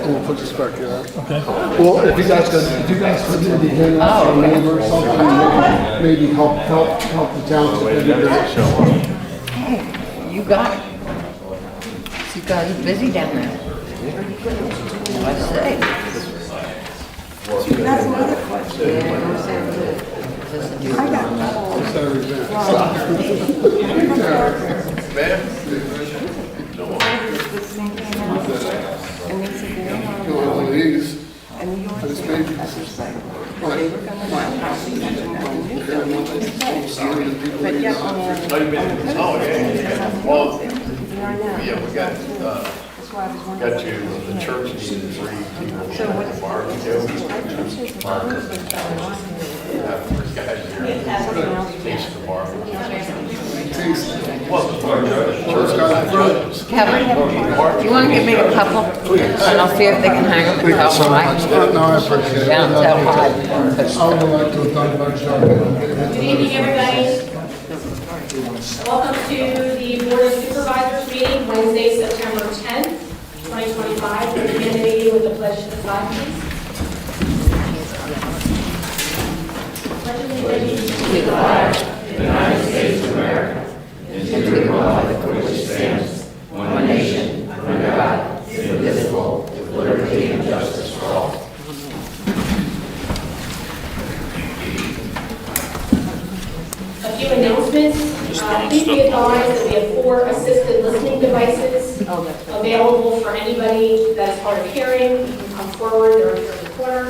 We'll put this back here. Okay. Well, if you guys could maybe hand out to a neighbor or something, maybe help the town. That'd be great. Hey, you got it. You guys are busy down there. I say. That's another question. Yeah, don't sound good. Listen, you. I got and they said they're not One of these. and New York This State, baby. that's their site. They were gonna allow housing and then the new building was safe. But yet on the Yeah, we got, that's why I was wondering. got you, the church needed 3 people. So what is Barbecue. something else? Taste the barbecue. Kevin, you want to give me a couple? And I'll see if they can hang them in the Thank you so much. top No, I appreciate it. down so high. I would like to talk about Good evening, everybody. Welcome to the Board of Supervisors meeting, Wednesday, September 10th, 2025. We'll begin the meeting with the pledge to the flag, please. Pledge allegiance to the flag. A few announcements. Please be advised that we have 4 assisted listening devices available for anybody that is hard of hearing. You can come forward, they're here in the corner.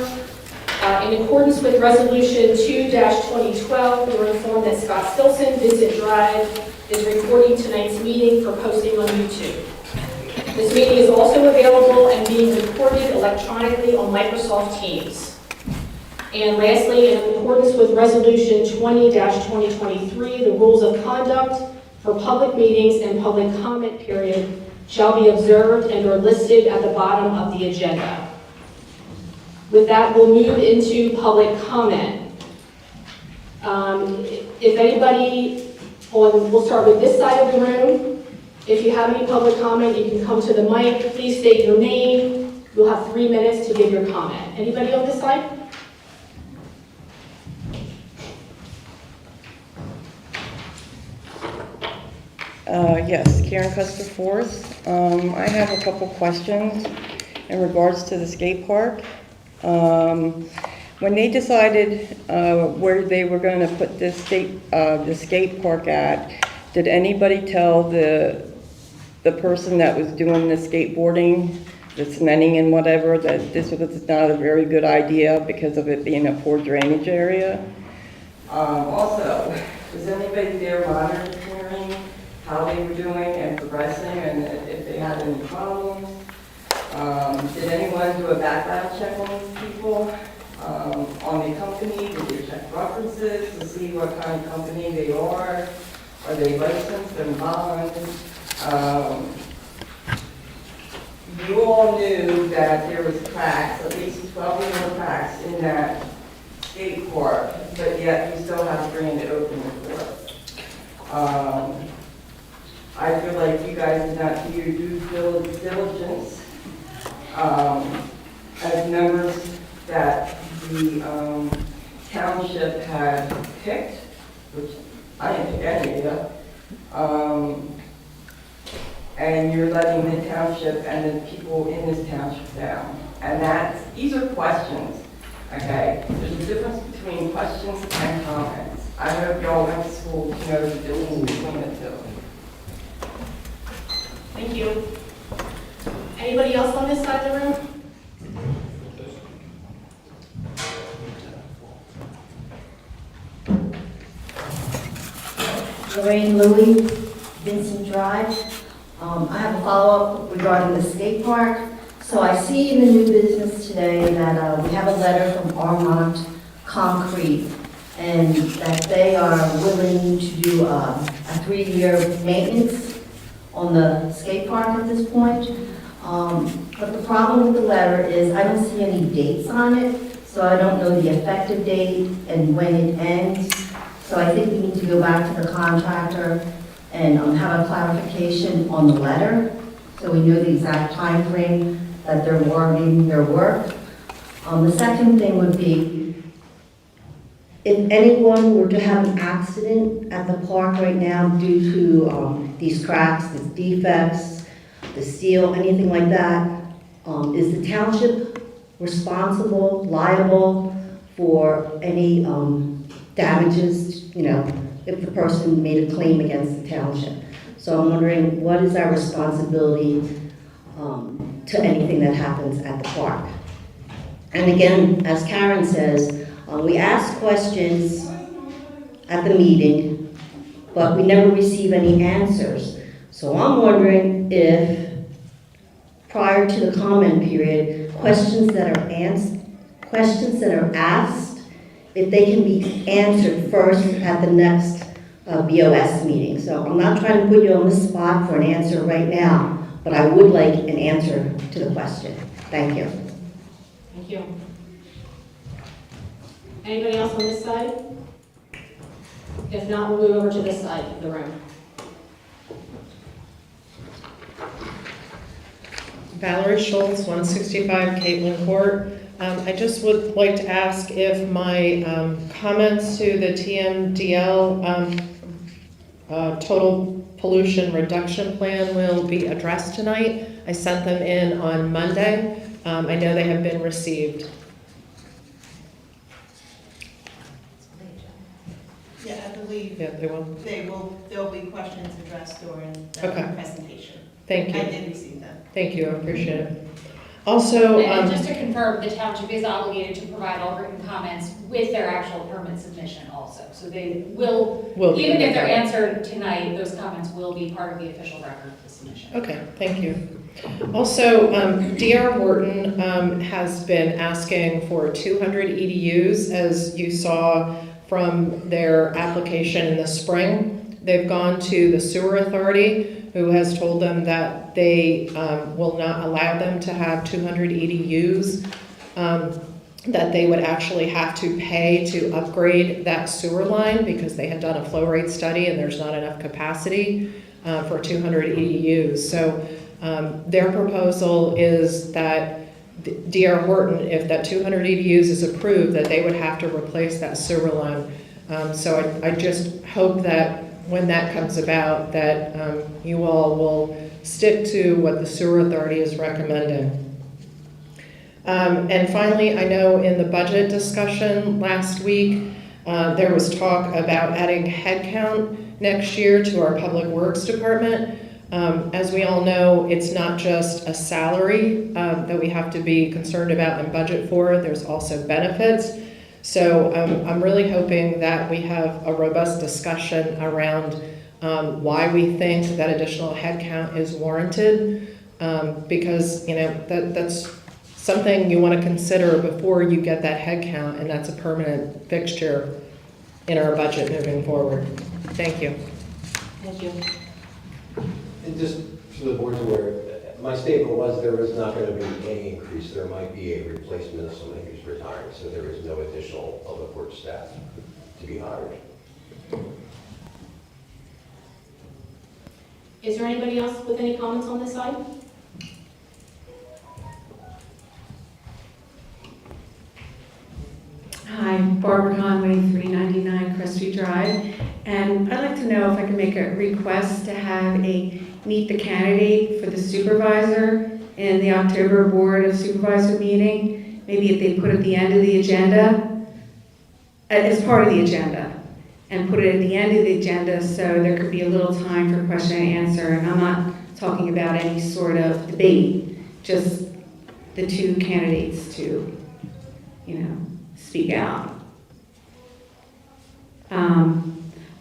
In accordance with Resolution 2-2012, we were informed that Scott Stilson, Vincent Drive, is recording tonight's meeting for posting on YouTube. This meeting is also available and being recorded electronically on Microsoft Teams. And lastly, in accordance with Resolution 20-2023, the rules of conduct for public meetings and public comment period shall be observed and are listed at the bottom of the agenda. With that, we'll move into public comment. If anybody, we'll start with this side of the room. If you have any public comment, you can come to the mic. Please state your name. You'll have 3 minutes to give your comment. Anybody on this side? Yes, Karen Custer Force. I have a couple questions in regards to the skate park. When they decided where they were going to put this the skate park at, did anybody tell the person that was doing the skateboarding, the cementing and whatever, that this was not a very good idea because of it being a poor drainage area? Also, was anybody there monitoring how they were doing and progressing and if they had any problems? Did anyone do a background check on these people, on the company? Did they check references to see what kind of company they are? Are they licensed and bonded? You all knew that there was cracks, at least 12 or more cracks in that skate park, but yet you still have to bring it open before. I feel like you guys did not do your due diligence as members that the township had picked, which I didn't pick any of you, and you're letting the township and the people in this township down. And these are questions, okay? There's a difference between questions and comments. I hope y'all went to school to know the difference between the two. Thank you. Anybody else on this side of the room? Lorraine Louie, Vincent Drive. I have a follow-up regarding the skate park. So I see in the new business today that we have a letter from Armont Concrete and that they are willing to do a 3-year maintenance on the skate park at this point. But the problem with the letter is I don't see any dates on it, so I don't know the effective date and when it ends. So I think we need to go back to the contractor and have a clarification on the letter, so we know the exact time frame that they're warning their work. The second thing would be, if anyone were to have an accident at the park right now due to these cracks, these defects, the steel, anything like that, is the township responsible, liable for any damages, you know, if the person made a claim against the township? So I'm wondering, what is our responsibility to anything that happens at the park? And again, as Karen says, we ask questions at the meeting, but we never receive any answers. So I'm wondering if, prior to the comment period, questions that are asked, if they can be answered first at the next BOS meeting. So I'm not trying to put you on the spot for an answer right now, but I would like an answer to the question. Thank you. Thank you. Anybody else on this side? If not, we'll move over to this side of the room. Valerie Schultz, 165 Caitlin Court. I just would like to ask if my comments to the TMDL total pollution reduction plan will be addressed tonight. I sent them in on Monday. I know they have been received. Yeah, I believe Yeah, they will. there'll be questions addressed during the Okay. presentation. Thank I you. did receive them. Thank you, I appreciate it. Also, And just to confirm, the township is obligated to provide all written comments with their actual permit submission also. So they will, be even if they're okay. answered tonight, those comments will be part of the official record of the submission. Okay, thank you. Also, DR Wharton has been asking for 200 EDUs, as you saw from their application in the spring. They've gone to the sewer authority, who has told them that they will not allow them to have 200 EDUs, that they would actually have to pay to upgrade that sewer line because they had done a flow rate study and there's not enough capacity for 200 EDUs. So their proposal is that DR Horton, if that 200 EDUs is approved, that they would have to replace that sewer line. So I just hope that when that comes about, that you all will stick to what the sewer authority is recommending. And finally, I know in the budget discussion last week, there was talk about adding headcount next year to our Public Works Department. As we all know, it's not just a salary that we have to be concerned about and budget for, there's also benefits. So I'm really hoping that we have a robust discussion around why we think that additional headcount is warranted, because you know that's something you want to consider before you get that headcount, and that's a permanent fixture in our budget moving forward. Thank you. Thank you. And just so the board's aware, my statement was there was not going to be any increase. There might be a replacement of somebody who's retiring, so there is no additional public works staff to be hired. Is there anybody else with any comments on this side? Hi, Barbara Conway, 399 Crestview Drive, and I'd like to know if I can make a request to have a meet the candidate for the supervisor in the October Board of Supervisor meeting. Maybe if they put at the end of the agenda, as part of the agenda, and put it at the end of the agenda so there could be a little time for question and answer. And I'm not talking about any sort of debate, just the two candidates to, you know, speak out.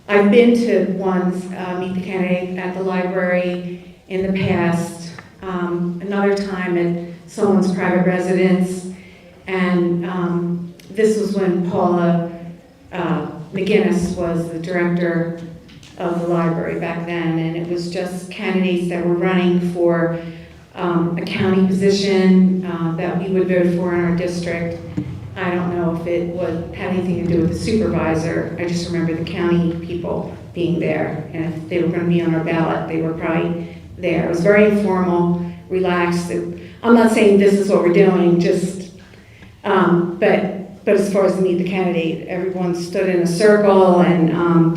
I've been to one's meet the candidate at the library in the past, another time at someone's private residence, and this was when Paula McGinnis was the director of the library back then, and it was just candidates that were running for a county position that we would vote for in our district. I don't know if it had anything to do with the supervisor. I just remember the county people being there, and if they were going to be on our ballot, they were probably there. It was very informal, relaxed. I'm not saying this is what we're doing, just, but as far as to meet the candidate, everyone stood in a circle and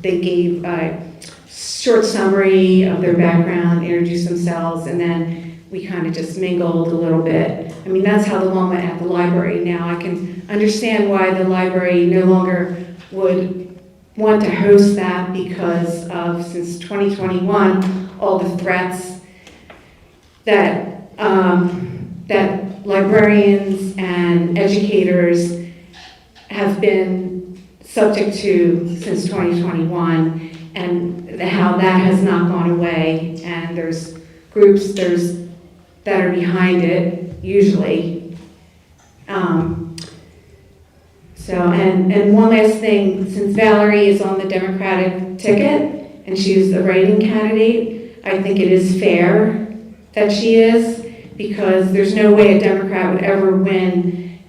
they gave a short summary of their background, introduced themselves, and then we kind of just mingled a little bit. I mean, that's how the one went at the library. Now I can understand why the library no longer would want to host that because of, since 2021, all the threats that, that librarians and educators have been subject to since 2021, and how that has not gone away, and there's groups that are behind it, usually. And one last thing, since Valerie is on the Democratic ticket, and she's a writing candidate, I think it is fair that she is, because there's no way a Democrat would ever win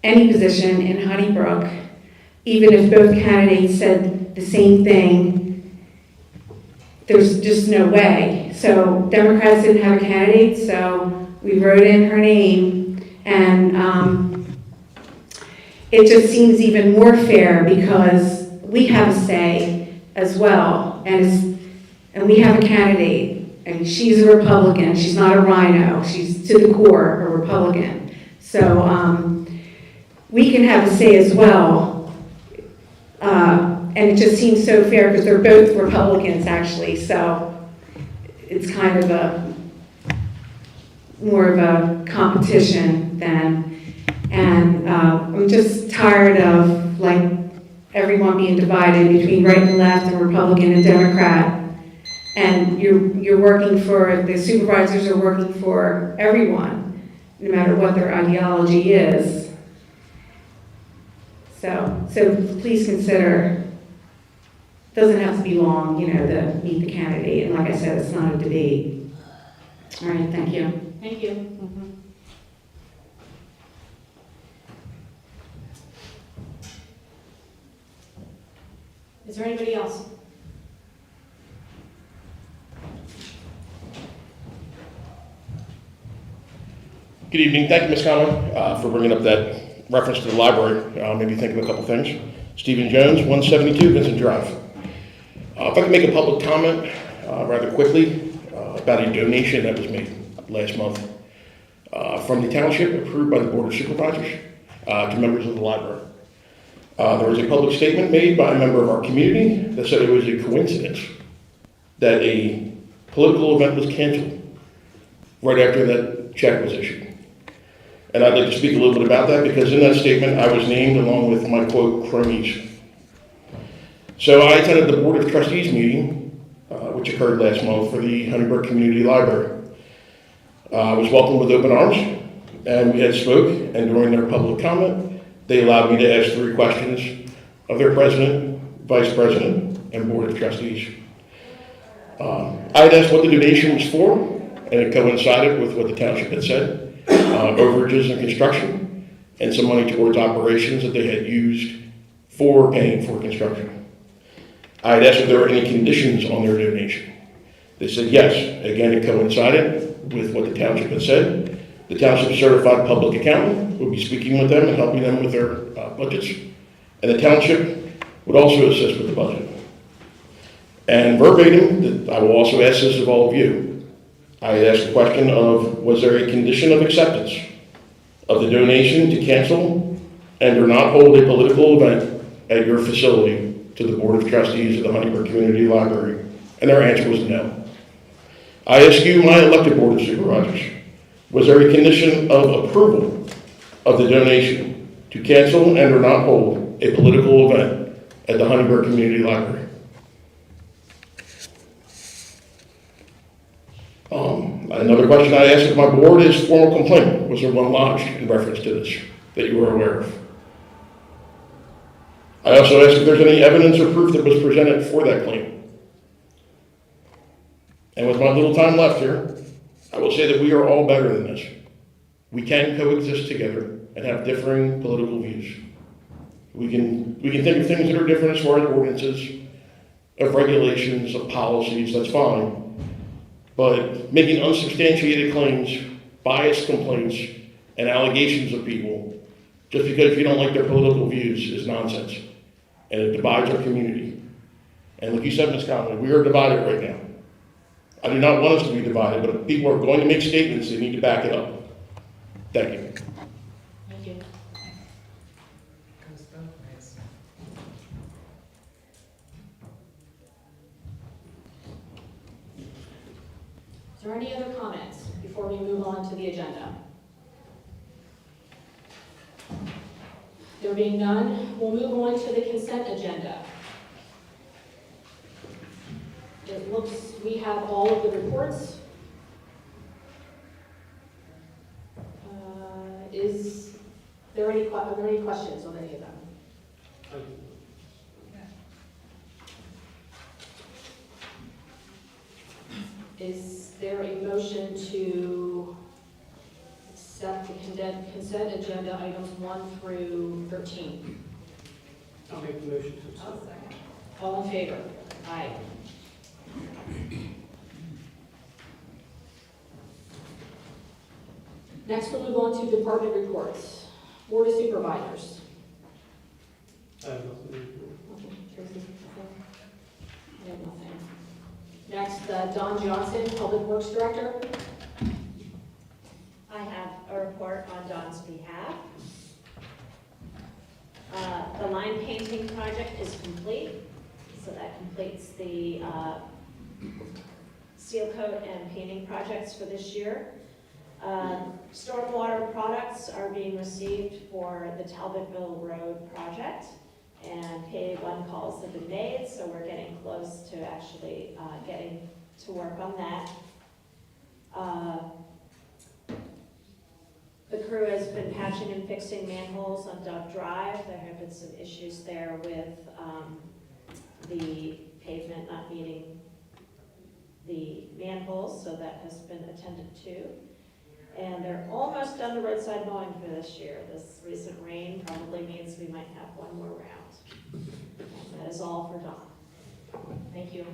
any position in Honeybrook, even if both candidates said the same thing. There's just no way. So Democrats didn't have a candidate, so we wrote in her name, and it just seems even more fair because we have a say as well, and we have a candidate, and she's a Republican. She's not a rhino. She's to the core a Republican. So we can have a say as well. And it just seems so fair because they're both Republicans, actually. So it's kind of more of a competition than, and I'm just tired of like everyone being divided between right and left and Republican and Democrat. And you're working for, the supervisors are working for everyone, no matter what their ideology is. So please consider, doesn't have to be long, to meet the candidate. And like I said, it's not a debate. All right, thank you. Thank you. Is there anybody else? Good evening. Thank you, Ms. Conlon, for bringing up that reference to the library. Made me think of a couple things. Stephen Jones, 172 Vincent Drive. If I could make a public comment rather quickly about a donation that was made last month from the township, approved by the Board of Supervisors, to members of the library. There was a public statement made by a member of our community that said it was a coincidence that a political event was canceled right after that check was issued. And I'd like to speak a little bit about that because in that statement I was named along with my quote cronies. So I attended the Board of Trustees meeting, which occurred last month for the Honeybrook Community Library. I was welcomed with open arms, and we had spoke, and during their public comment, they allowed me to ask 3 questions of their president, vice president, and Board of Trustees. I had asked what the donation was for, and it coincided with what the township had said. Overages in construction, and some money towards operations that they had used for paying for construction. I had asked if there were any conditions on their donation. They said yes. Again, it coincided with what the township had said. The township certified public accountant would be speaking with them and helping them with their budgets, and the township would also assist with the budget. And verbatim, I will also ask this of all of you. I had asked the question of, was there a condition of acceptance of the donation to cancel and or not hold a political event at your facility to the Board of Trustees of the Honeybrook Community Library? And their answer was no. I ask you, my elected Board of Supervisors, was there a condition of approval of the donation to cancel and or not hold a political event at the Honeybrook Community Library? Another question I asked of my board is formal complaint. Was there one lodged in reference to this that you were aware of? I also asked if there's any evidence or proof that was presented for that claim. And with my little time left here, I will say that we are all better than this. We can coexist together and have differing political views. We can think of things that are different as far as ordinances, of regulations, of policies, that's fine. But making unsubstantiated claims, biased complaints, and allegations of people just because you don't like their political views is nonsense. And it divides our community. And like you said, Ms. Conley, we are divided right now. I do not want us to be divided, but if people are going to make statements, they need to back it up. Thank you. Thank you. Is there any other comments before we move on to the agenda? There being none, we'll move on to the consent agenda. It looks, we have all of the reports. Is there any, are there any questions on any of them? Is there a motion to accept the consent agenda items 1 through 13? I'll make the motion to accept. All in favor? Aye. Next, we'll move on to department reports. Board of Supervisors. I have nothing. Okay, Tracy, nothing? I have nothing. Next, Don Johnson, Public Works Director. I have a report on Don's behalf. The line painting project is complete, so that completes the seal coat and painting projects for this year. Stormwater products are being received for the Talbotville Road project, and PA1 calls have been made, so we're getting close to actually getting to work on that. The crew has been patching and fixing manholes on Dove Drive. There have been some issues there with the pavement not meeting the manholes, so that has been attended to. And they're almost done the roadside mowing for this year. This recent rain probably means we might have one more round. And that is all for Dawn. Thank you.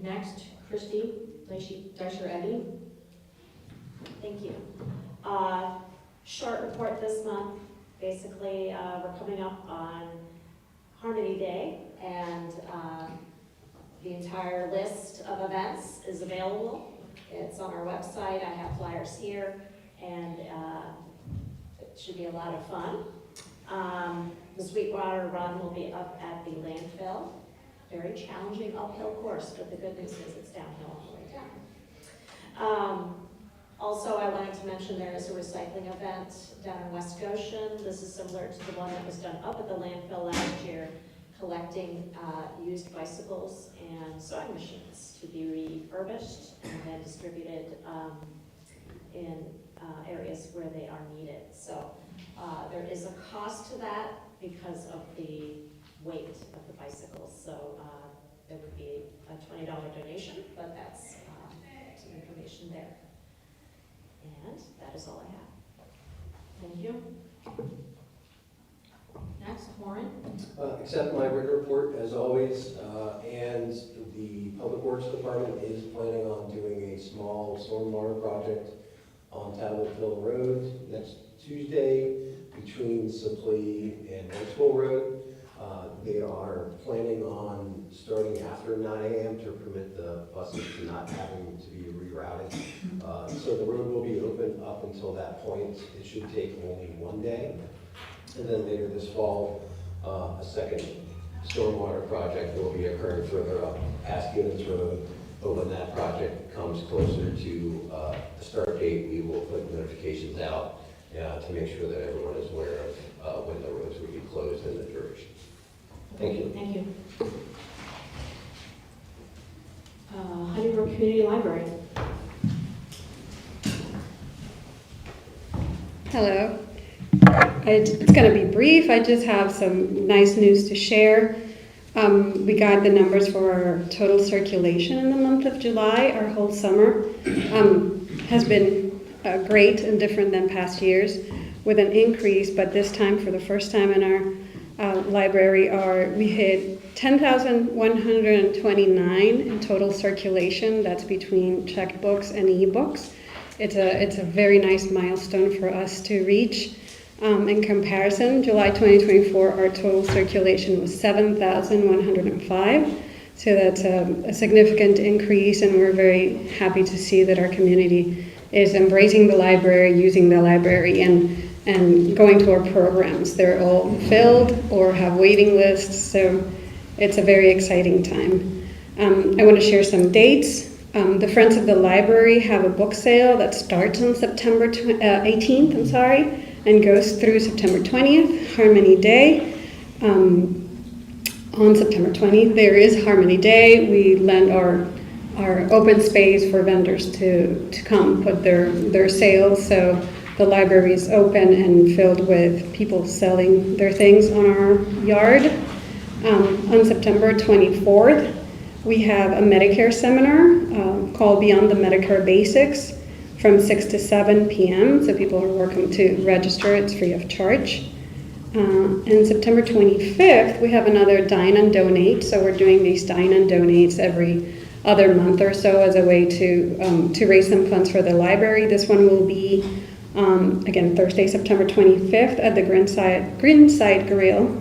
Next, Christy Deisher-Eddy. Thank you. Short report this month. Basically, we're coming up on Harmony Day, and the entire list of events is available. It's on our website. I have flyers here, and it should be a lot of fun. The Sweetwater Run will be up at the landfill. Very challenging uphill course, but the good news is it's downhill all the way down. Also, I wanted to mention there is a recycling event down in West Goshen. This is similar to the one that was done up at the landfill last year, collecting used bicycles and sewing machines to be refurbished and then distributed in areas where they are needed. So there is a cost to that because of the weight of the bicycles. So there would be a $20 donation, but that's some information there. And that is all I have. Thank you. Next, Warren. Accept my written report as always, and the Public Works Department is planning on doing a small stormwater project on Talbotville Road next Tuesday between Sipley and Old Road. They are planning on starting after 9 a.m. to permit the buses to not having to be rerouted. So the road will be open up until that point. It should take only one day. And then later this fall, a second stormwater project will be occurring further up past Gibbons Road. But when that project comes closer to the start date, we will put notifications out to make sure that everyone is aware of when the roads will be closed and the duration. Thank you. Thank you. Honeybrook Community Library. Hello. It's going to be brief. I just have some nice news to share. We got the numbers for our total circulation in the month of July. Our whole summer has been great and different than past years with an increase, but this time for the first time in our library we hit 10,129 in total circulation. That's between checkbooks and ebooks. It's a very nice milestone for us to reach. In comparison, July 2024, our total circulation was 7,105. So that's a significant increase, and we're very happy to see that our community is embracing the library, using the library, and going to our programs. They're all filled or have waiting lists, so it's a very exciting time. I want to share some dates. The Friends of the Library have a book sale that starts on September 18th, and goes through September 20th, Harmony Day. On September 20th, there is Harmony Day. We lend our open space for vendors to come put their sales. So the library is open and filled with people selling their things on our yard. On September 24th, we have a Medicare seminar called Beyond the Medicare Basics from 6 to 7 p.m. So people are welcome to register. It's free of charge. And September 25th, we have another Dine and Donate. So we're doing these Dine and Donates every other month or so as a way to raise some funds for the library. This one will be, again, Thursday, September 25th at the Greenside Grill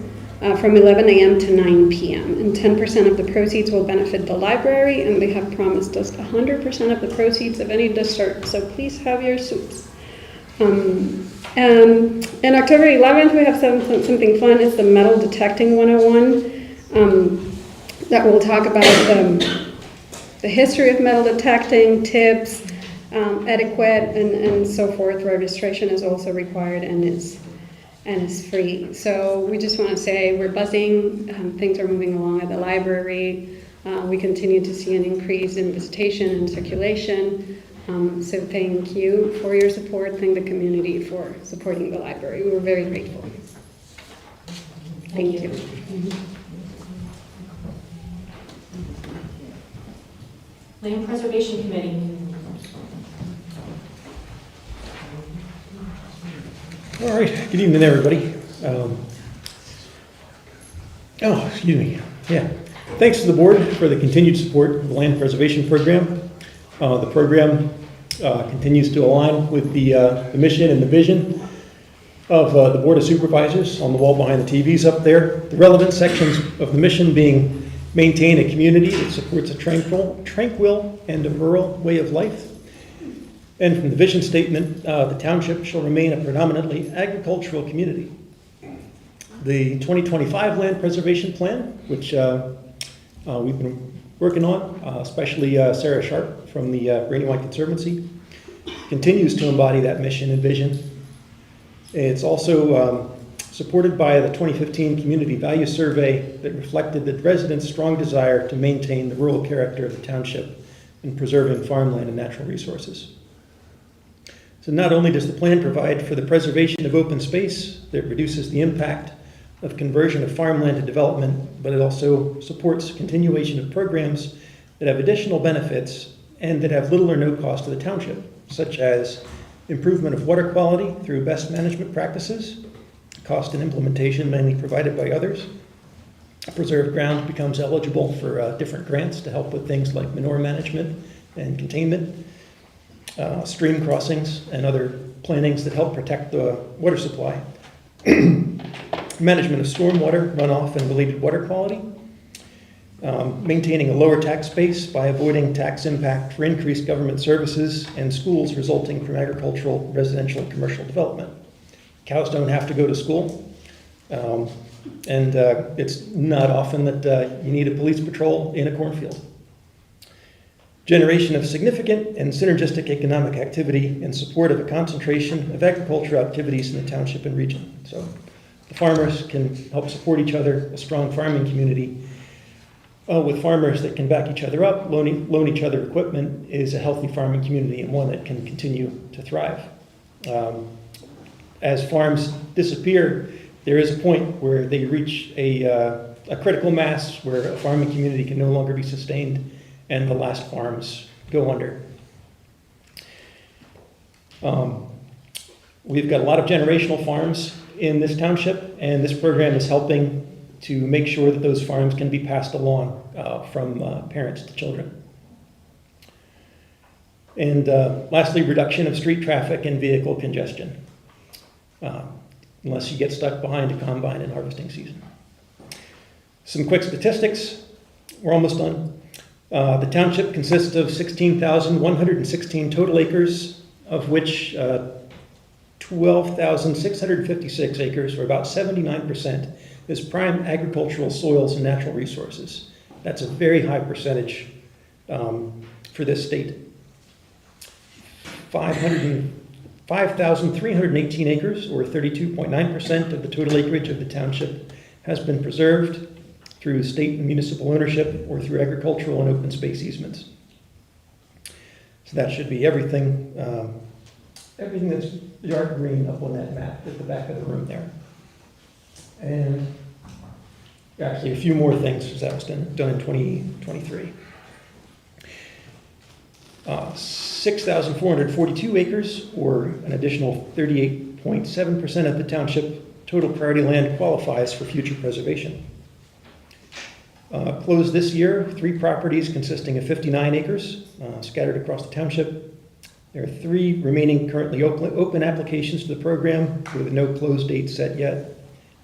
from 11 a.m. to 9 p.m. And 10% of the proceeds will benefit the library, and they have promised us 100% of the proceeds of any dessert. So please have your soups. And October 11th, we have something fun. It's the Metal Detecting 101 that will talk about the history of metal detecting, tips, etiquette, and so forth. Registration is also required and is free. So we just want to say we're buzzing. Things are moving along at the library. We continue to see an increase in visitation and circulation. So thank you for your support. Thank the community for supporting the library. We're very grateful. Thank you. Land Preservation Committee. All right, good evening, everybody. Excuse me. Yeah, thanks to the board for the continued support of the Land Preservation Program. The program continues to align with the mission and the vision of the Board of Supervisors on the wall behind the TVs up there. The relevant sections of the mission being maintain a community that supports a tranquil and a rural way of life. And from the vision statement, the township shall remain a predominantly agricultural community. The 2025 Land Preservation Plan, which we've been working on, especially Sarah Sharp from the Brandywine Conservancy, continues to embody that mission and vision. It's also supported by the 2015 Community Value Survey that reflected the residents' strong desire to maintain the rural character of the township and preserving farmland and natural resources. So not only does the plan provide for the preservation of open space that reduces the impact of conversion of farmland to development, but it also supports continuation of programs that have additional benefits and that have little or no cost to the township, such as improvement of water quality through best management practices, cost and implementation mainly provided by others. Preserved ground becomes eligible for different grants to help with things like manure management and containment, stream crossings and other plantings that help protect the water supply. Management of stormwater, runoff, and related water quality. Maintaining a lower tax base by avoiding tax impact for increased government services and schools resulting from agricultural, residential, and commercial development. Cows don't have to go to school. And it's not often that you need a police patrol in a cornfield. Generation of significant and synergistic economic activity in support of a concentration of agricultural activities in the township and region. So the farmers can help support each other, a strong farming community with farmers that can back each other up, loan each other equipment is a healthy farming community and one that can continue to thrive. As farms disappear, there is a point where they reach a critical mass where a farming community can no longer be sustained and the last farms go under. We've got a lot of generational farms in this township, and this program is helping to make sure that those farms can be passed along from parents to children. And lastly, reduction of street traffic and vehicle congestion, unless you get stuck behind a combine in harvesting season. Some quick statistics. We're almost done. The township consists of 16,116 total acres, of which 12,656 acres, or about 79%, is prime agricultural soils and natural resources. That's a very high percentage for this state. 5,318 acres, or 32.9% of the total acreage of the township, has been preserved through state and municipal ownership or through agricultural and open space easements. So that should be everything, everything that's dark green up on that map at the back of the room there. And actually a few more things, because that was done in 2023. 6,442 acres, or an additional 38.7% of the township total priority land qualifies for future preservation. Closed this year, 3 properties consisting of 59 acres scattered across the township. There are 3 remaining currently open applications to the program with no close date set yet,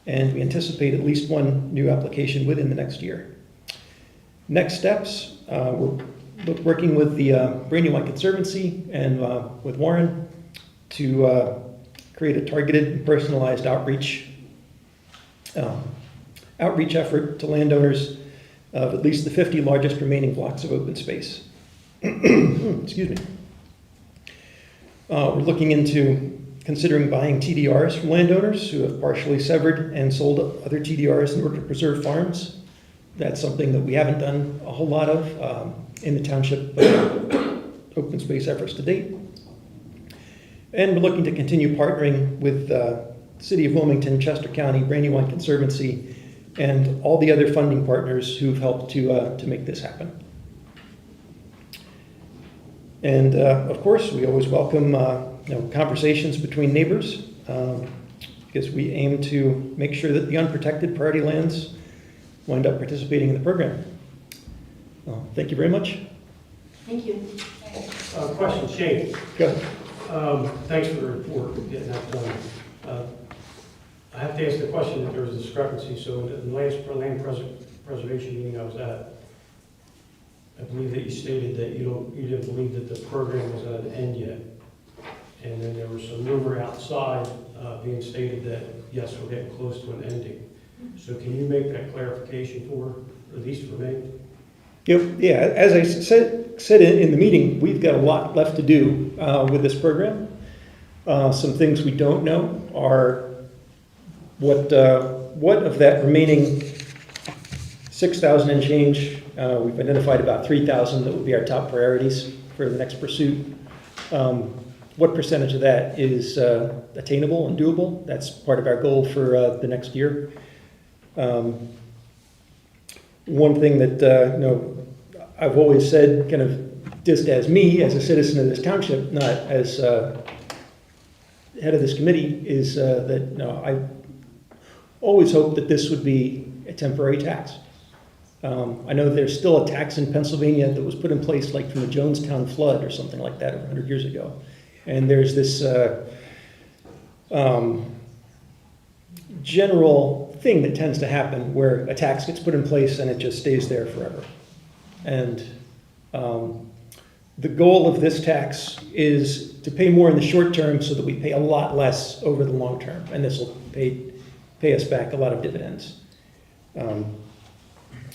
and we anticipate at least 1 new application within the next year. Next steps, we're working with the Brandywine Conservancy and with Warren to create a targeted and personalized outreach effort to landowners of at least the 50 largest remaining blocks of open space. Excuse me. We're looking into considering buying TDRs from landowners who have partially severed and sold other TDRs in order to preserve farms. That's something that we haven't done a whole lot of in the township open space efforts to date. And we're looking to continue partnering with the City of Wilmington, Chester County, Brandywine Conservancy, and all the other funding partners who've helped to make this happen. And of course, we always welcome conversations between neighbors, because we aim to make sure that the unprotected priority lands wind up participating in the program. Thank you very much. Thank you. Question, Shane. Go ahead. Thanks for the report, getting that done. I have to ask the question that there was a discrepancy. So in the last preservation meeting I was at, I believe that you stated that you didn't believe that the program was at an end yet. And then there was some rumor outside being stated that, yes, we're getting close to an ending. So can you make that clarification for, at least for me? Yeah, as I said in the meeting, we've got a lot left to do with this program. Some things we don't know are what of that remaining 6,000 and change, we've identified about 3,000 that would be our top priorities for the next pursuit. What percentage of that is attainable and doable? That's part of our goal for the next year. One thing that I've always said, kind of just as me, as a citizen of this township, not as head of this committee, is that I always hoped that this would be a temporary tax. I know there's still a tax in Pennsylvania that was put in place like from the Jonestown flood or something like that 100 years ago. And there's this general thing that tends to happen where a tax gets put in place and it just stays there forever. And the goal of this tax is to pay more in the short term so that we pay a lot less over the long term. And this will pay us back a lot of dividends.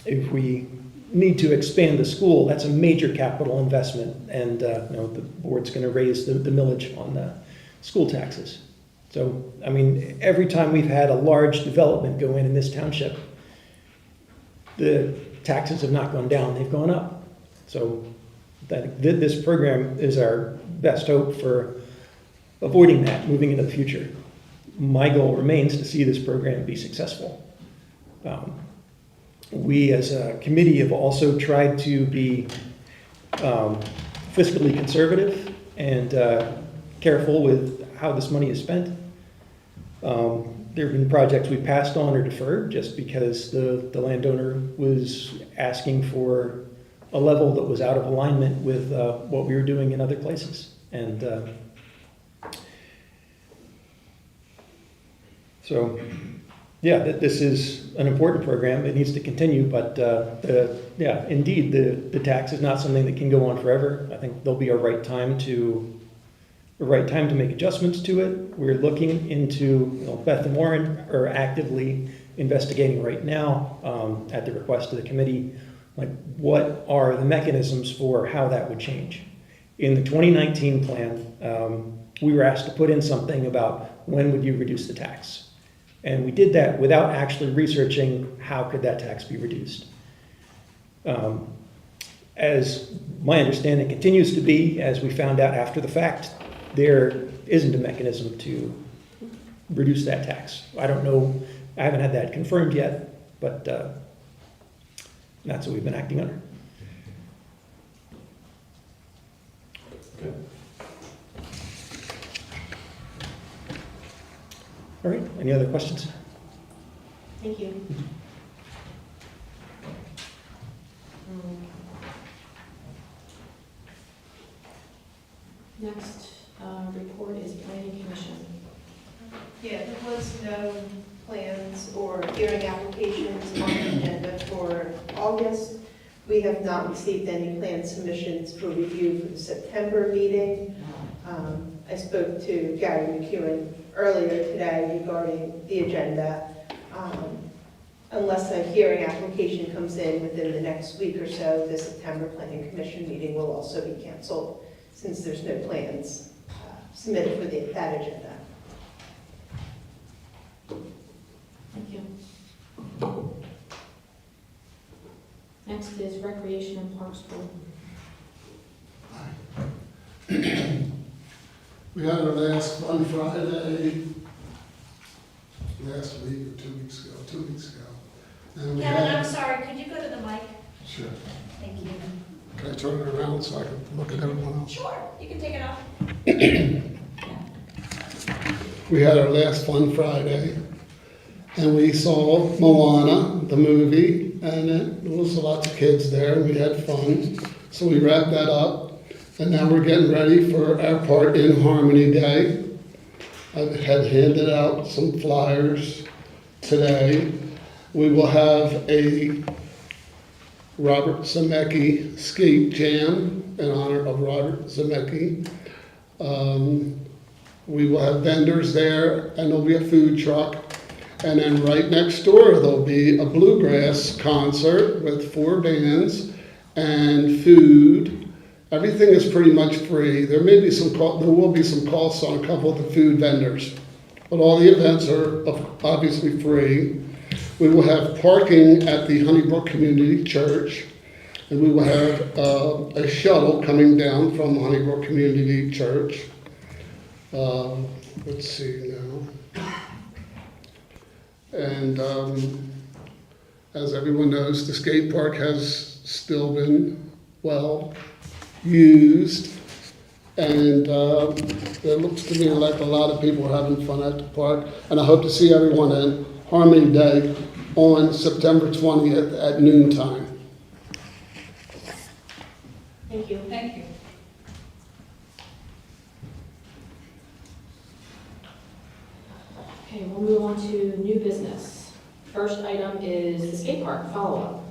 If we need to expand the school, that's a major capital investment, and the board's going to raise the millage on the school taxes. So, I mean, every time we've had a large development go in this township, the taxes have not gone down, they've gone up. So this program is our best hope for avoiding that moving into the future. My goal remains to see this program be successful. We as a committee have also tried to be fiscally conservative and careful with how this money is spent. there have been projects we passed on or deferred just because the landowner was asking for a level that was out of alignment with what we were doing in other places. And so, yeah, this is an important program. It needs to continue, but yeah, indeed, the tax is not something that can go on forever. I think there'll be a right time to make adjustments to it. We're looking into, Beth and Warren are actively investigating right now at the request of the committee, like what are the mechanisms for how that would change. In the 2019 plan, we were asked to put in something about when would you reduce the tax. And we did that without actually researching how could that tax be reduced. As my understanding continues to be, as we found out after the fact, there isn't a mechanism to reduce that tax. I don't know, I haven't had that confirmed yet, but that's what we've been acting under. Okay. All right, any other questions? Thank you. Next report is planning commission. Yeah, there was no plans or hearing applications on the agenda for August. We have not received any plan submissions for review for the September meeting. I spoke to Gary McEwen earlier today regarding the agenda. Unless a hearing application comes in within the next week or so, the September Planning Commission meeting will also be canceled since there's no plans submitted for that agenda. Thank you. Next is recreation and parks board. We had our last Fun Friday last week or 2 weeks ago, 2 weeks ago. And we Kevin, had, I'm sorry, could you go to the mic? sure. Thank you. Can I turn it around so I can look at everyone else? Sure, you can take it off. We had our last Fun Friday, and we saw Moana, the movie, and there was lots of kids there, and we had fun. So we wrapped that up, and now we're getting ready for our part in Harmony Day. I had handed out some flyers today. We will have a Robert Zemecki skate jam in honor of Robert Zemecki. We will have vendors there, and there'll be a food truck. And then right next door, there'll be a bluegrass concert with 4 bands and food. Everything is pretty much free. There will be some costs on a couple of the food vendors, but all the events are obviously free. We will have parking at the Honeybrook Community Church, and we will have a shuttle coming down from Honeybrook Community Church. Let's see now. And as everyone knows, the skate park has still been well used, and it looks to me like a lot of people are having fun at the park, and I hope to see everyone at Harmony Day on September 20th at noontime. Thank you. Thank you. Okay, we'll move on to new business. First item is the skate park follow-up.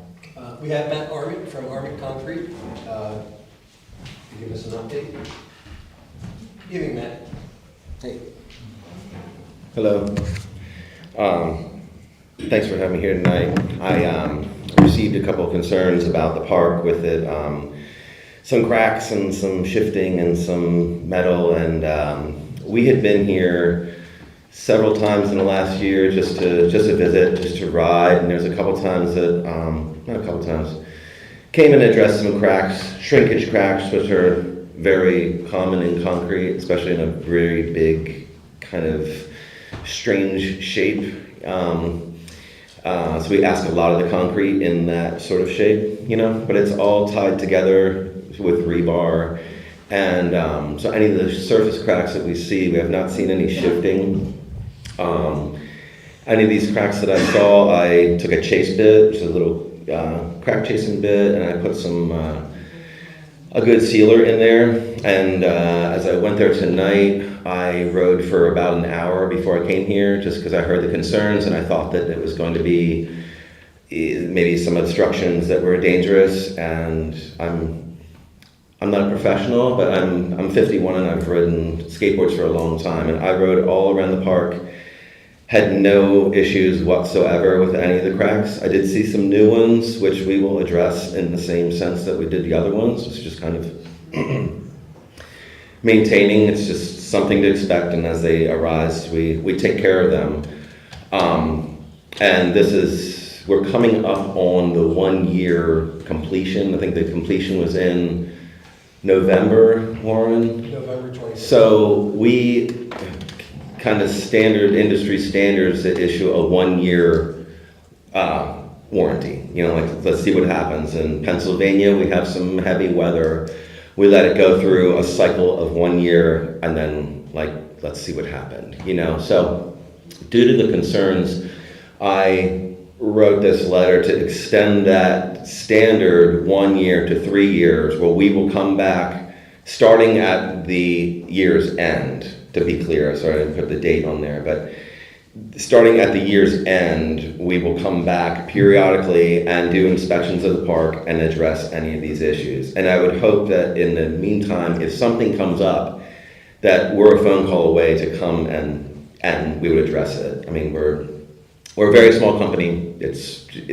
We have Matt Armitt from Armitt Concrete to give us an update. Good evening, Matt. Hey. Hello. Thanks for having me here tonight. I received a couple of concerns about the park with it. Some cracks and some shifting and some metal, and we had been here several times in the last year just to visit, just to ride, and there's a couple times that, not a couple times, came and addressed some cracks, shrinkage cracks, which are very common in concrete, especially in a very big kind of strange shape. So we ask a lot of the concrete in that sort of shape, but it's all tied together with rebar. And so any of the surface cracks that we see, we have not seen any shifting. any of these cracks that I saw, I took a chase bit, which is a little crack chasing bit, and I put some a good sealer in there. And as I went there tonight, I rode for about an hour before I came here, just because I heard the concerns and I thought that it was going to be maybe some obstructions that were dangerous. And I'm not a professional, but I'm 51 and I've ridden skateboards for a long time, and I rode all around the park. Had no issues whatsoever with any of the cracks. I did see some new ones, which we will address in the same sense that we did the other ones. It's just kind of maintaining. It's just something to expect, and as they arise, we take care of them. And we're coming up on the 1 year completion. I think the completion was in November, Warren? November 26th. So we kind of industry standards that issue a 1 year warranty. You know, like, let's see what happens. In Pennsylvania, we have some heavy weather. We let it go through a cycle of 1 year, and then, like, let's see what happened, you know? So due to the concerns, I wrote this letter to extend that standard 1 year to 3 years, where we will come back starting at the year's end, to be clear. Sorry, I didn't put the date on there, but starting at the year's end, we will come back periodically and do inspections of the park and address any of these issues. And I would hope that in the meantime, if something comes up, that we're a phone call away to come and we would address it. I mean, we're a very small company.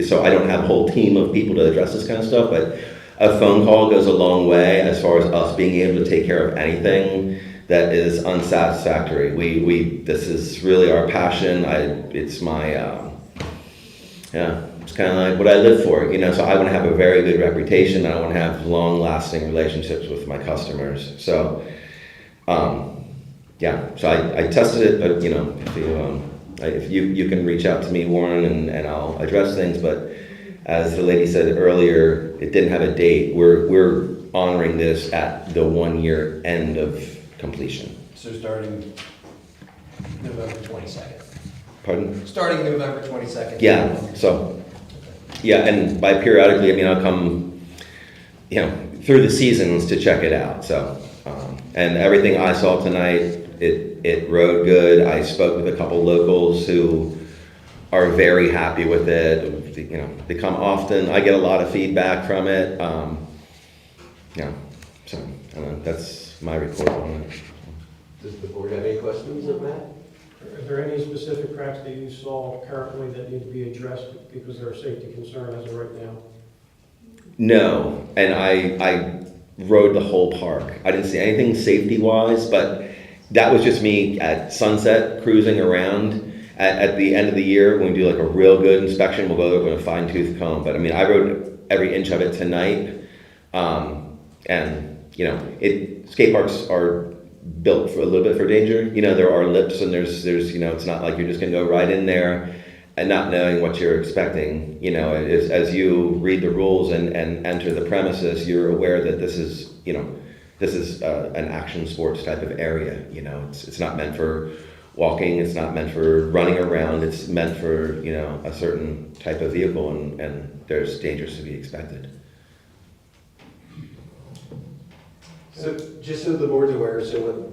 So I don't have a whole team of people to address this kind of stuff, but a phone call goes a long way as far as us being able to take care of anything that is unsatisfactory. This is really our passion. It's my, it's kind of like what I live for, you know, so I want to have a very good reputation. I want to have long-lasting relationships with my customers. So, so I tested it, but, you know, if you can reach out to me, Warren, and I'll address things, but as the lady said earlier, it didn't have a date. We're honoring this at the 1 year end of completion. So starting November 22nd. Pardon? Starting November 22nd. Yeah, so, yeah, and by periodically, I mean, I'll come, you know, through the seasons to check it out, so. And everything I saw tonight, it rode good. I spoke with a couple locals who are very happy with it. You know, they come often. I get a lot of feedback from it. Yeah, so that's my report on it. Does the board have any questions of Matt? Are there any specific cracks that you saw currently that need to be addressed because they're a safety concern as of right now? No, and I rode the whole park. I didn't see anything safety-wise, but that was just me at sunset cruising around. At the end of the year, when we do like a real good inspection, we'll go over with a fine-tooth comb. But I mean, I rode every inch of it tonight. And, you know, skate parks are built for a little bit for danger. You know, there are lips and there's, you know, it's not like you're just gonna go right in there and not knowing what you're expecting. You know, as you read the rules and enter the premises, you're aware that this is, you know, this is an action sports type of area. You know, it's not meant for walking, it's not meant for running around, it's meant for, you know, a certain type of vehicle, and there's dangers to be expected. So just so the board's aware, so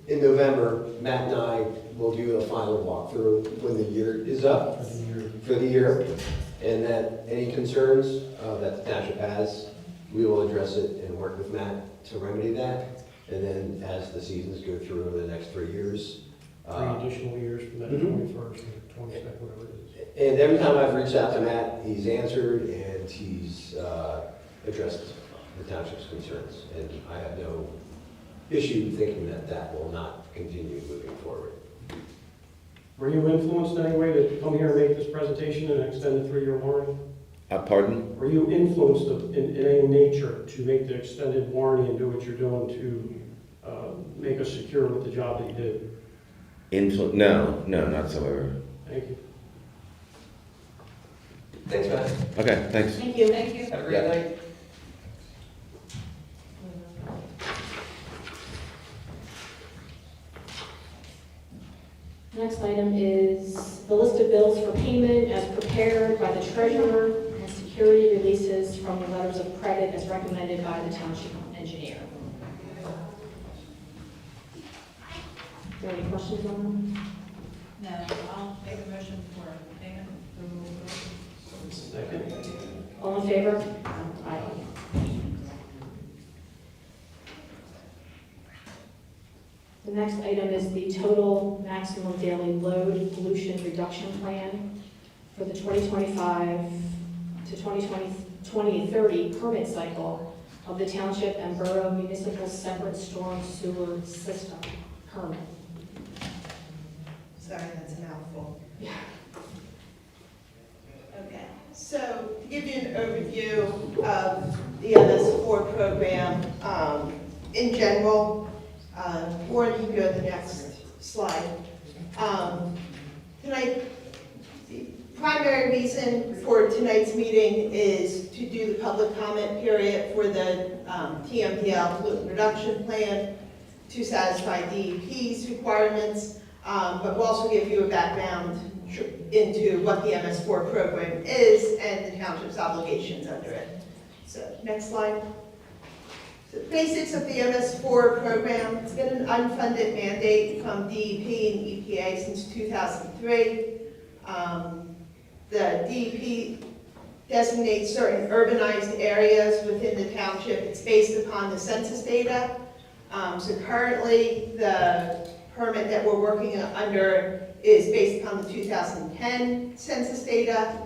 in November, Matt and I will do a final walkthrough when the year is up for the year. And that any concerns that the township has, we will address it and work with Matt to remedy that. And then as the seasons go through over the next 3 years. 3 additional years from that 21st or 22nd, whatever it is. And every time I've reached out to Matt, he's answered and he's addressed the township's concerns. And I have no issue thinking that will not continue moving forward. Were you influenced in any way to come here and make this presentation and extend the 3-year warranty? Pardon? Were you influenced in any nature to make the extended warranty and do what you're doing to make us secure with the job that you did? No, not whatsoever. Thank you. Thanks, Matt. Okay, thanks. Thank you. Thank you. Have a great night. Next item is the list of bills for payment as prepared by the treasurer, and security releases from the letters of credit as recommended by the township engineer. Are there any questions on them? No, I'll make a motion for payment. Second. All in favor? Aye. The next item is the total maximum daily load pollution reduction plan for the 2025 to 2030 permit cycle of the township and borough municipal separate storm sewer system permit. Sorry, that's a mouthful. Yeah. Okay, so to give you an overview of the MS4 program in general, or you can go to the next slide. Tonight, the primary reason for tonight's meeting is to do the public comment period for the TMDL pollutant reduction plan to satisfy DEP's requirements, but we'll also give you a background into what the MS4 program is and the township's obligations under it. So next slide. So the basics of the MS4 program, it's been an unfunded mandate from DEP and EPA since 2003. The DEP designates certain urbanized areas within the township. It's based upon the census data. So currently, the permit that we're working under is based upon the 2010 census data.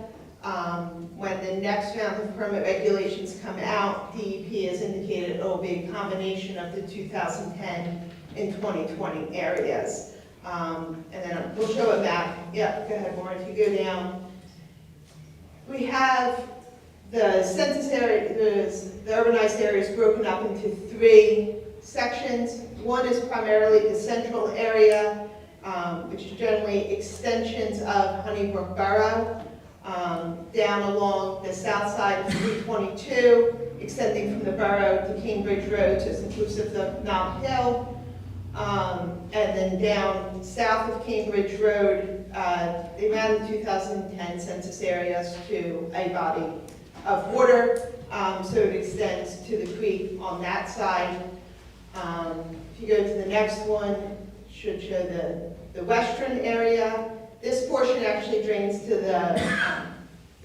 When the next round of permit regulations come out, DEP has indicated it will be a combination of the 2010 and 2020 areas. And then we'll show a map. Yeah, go ahead, Maureen, if you go down. We have the census area, the urbanized areas broken up into 3 sections. One is primarily the central area, which is generally extensions of Honeybrook Borough, down along the south side of 322, extending from the borough to Cambridge Road, so it's inclusive of Mount Hill, and then down south of Cambridge Road, they ran the 2010 census areas to a body of water, so it extends to the creek on that side. If you go to the next one, it should show the western area. This portion actually drains to the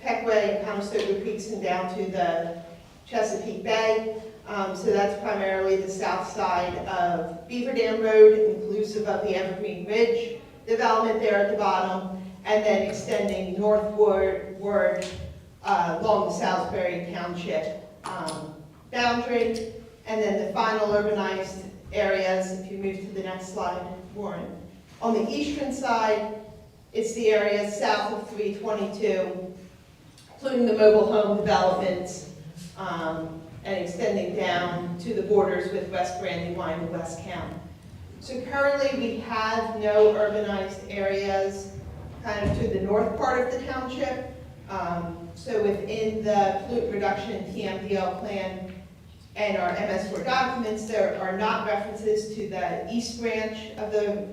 Peckway and Conestoga Creeks and down to the Chesapeake Bay. So that's primarily the south side of Beaver Dam Road, inclusive of the Evergreen Ridge development there at the bottom, and then extending northward along the Salisbury Township boundary. And then the final urbanized areas, if you move to the next slide, Warren. On the eastern side, it's the areas south of 322, including the mobile home developments, and extending down to the borders with West Brandywine and West County. So currently we have no urbanized areas kind of to the north part of the township. So within the pollutant reduction TMDL plan and our MS4 documents, there are not references to the east branch of the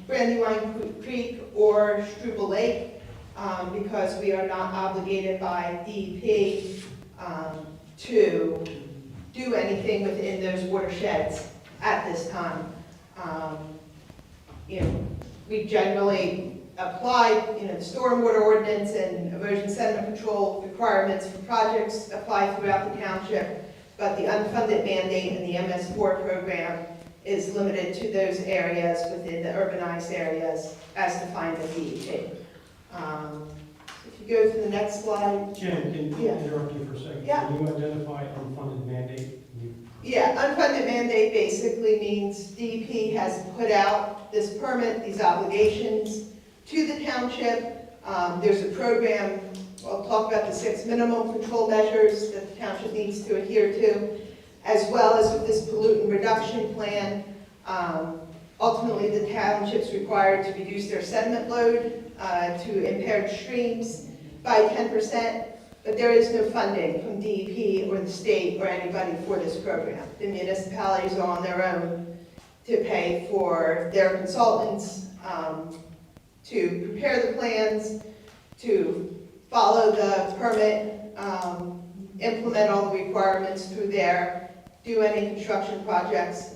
Brandywine Creek or Struble Lake because we are not obligated by DEP to do anything within those watersheds at this time. We generally apply, the stormwater ordinance and erosion sediment control requirements for projects apply throughout the township, but the unfunded mandate in the MS4 program is limited to those areas within the urbanized areas as defined by DEP. If you go to the next slide. Jen, can you interrupt you for a second? Yeah. Can you identify unfunded mandate? Yeah, unfunded mandate basically means DEP has put out this permit, these obligations to the township. There's a program, I'll talk about the 6 minimum control measures that the township needs to adhere to, as well as with this pollutant reduction plan. Ultimately, the township's required to reduce their sediment load to impaired streams by 10%. But there is no funding from DEP or the state or anybody for this program. The municipalities are on their own to pay for their consultants to prepare the plans, to follow the permit, implement all the requirements through there, do any construction projects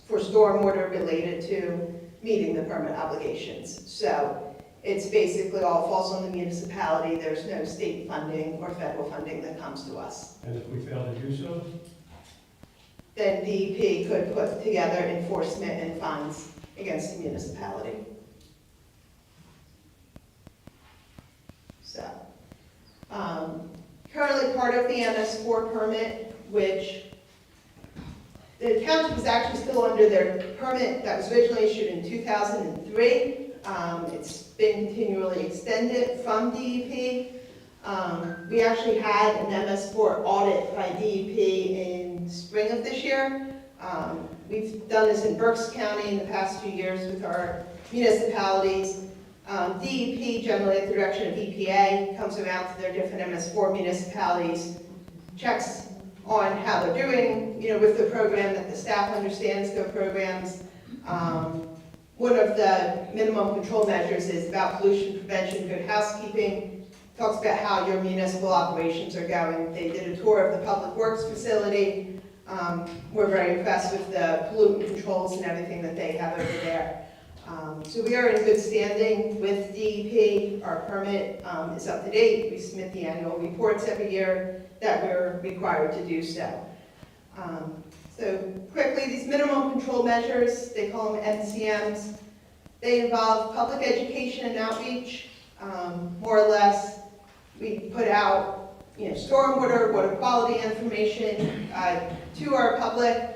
for stormwater related to meeting the permit obligations. So it's basically all falls on the municipality. There's no state funding or federal funding that comes to us. And if we fail to do so? Then DEP could put together enforcement and fines against the municipality. So, currently part of the MS4 permit, which the township is actually still under their permit that was originally issued in 2003. It's been continually extended from DEP. We actually had an MS4 audit by DEP in spring of this year. We've done this in Berks County in the past few years with our municipalities. DEP, generally at the direction of EPA, comes around to their different MS4 municipalities, checks on how they're doing, with the program, that the staff understands their programs. One of the minimum control measures is about pollution prevention, good housekeeping. Talks about how your municipal operations are going. They did a tour of the public works facility. We're very impressed with the pollutant controls and everything that they have over there. So we are in good standing with DEP. Our permit is up to date. We submit the annual reports every year that we're required to do so. So quickly, these minimum control measures, they call them MCMs. They involve public education and outreach, more or less. We put out, stormwater, water quality information to our public.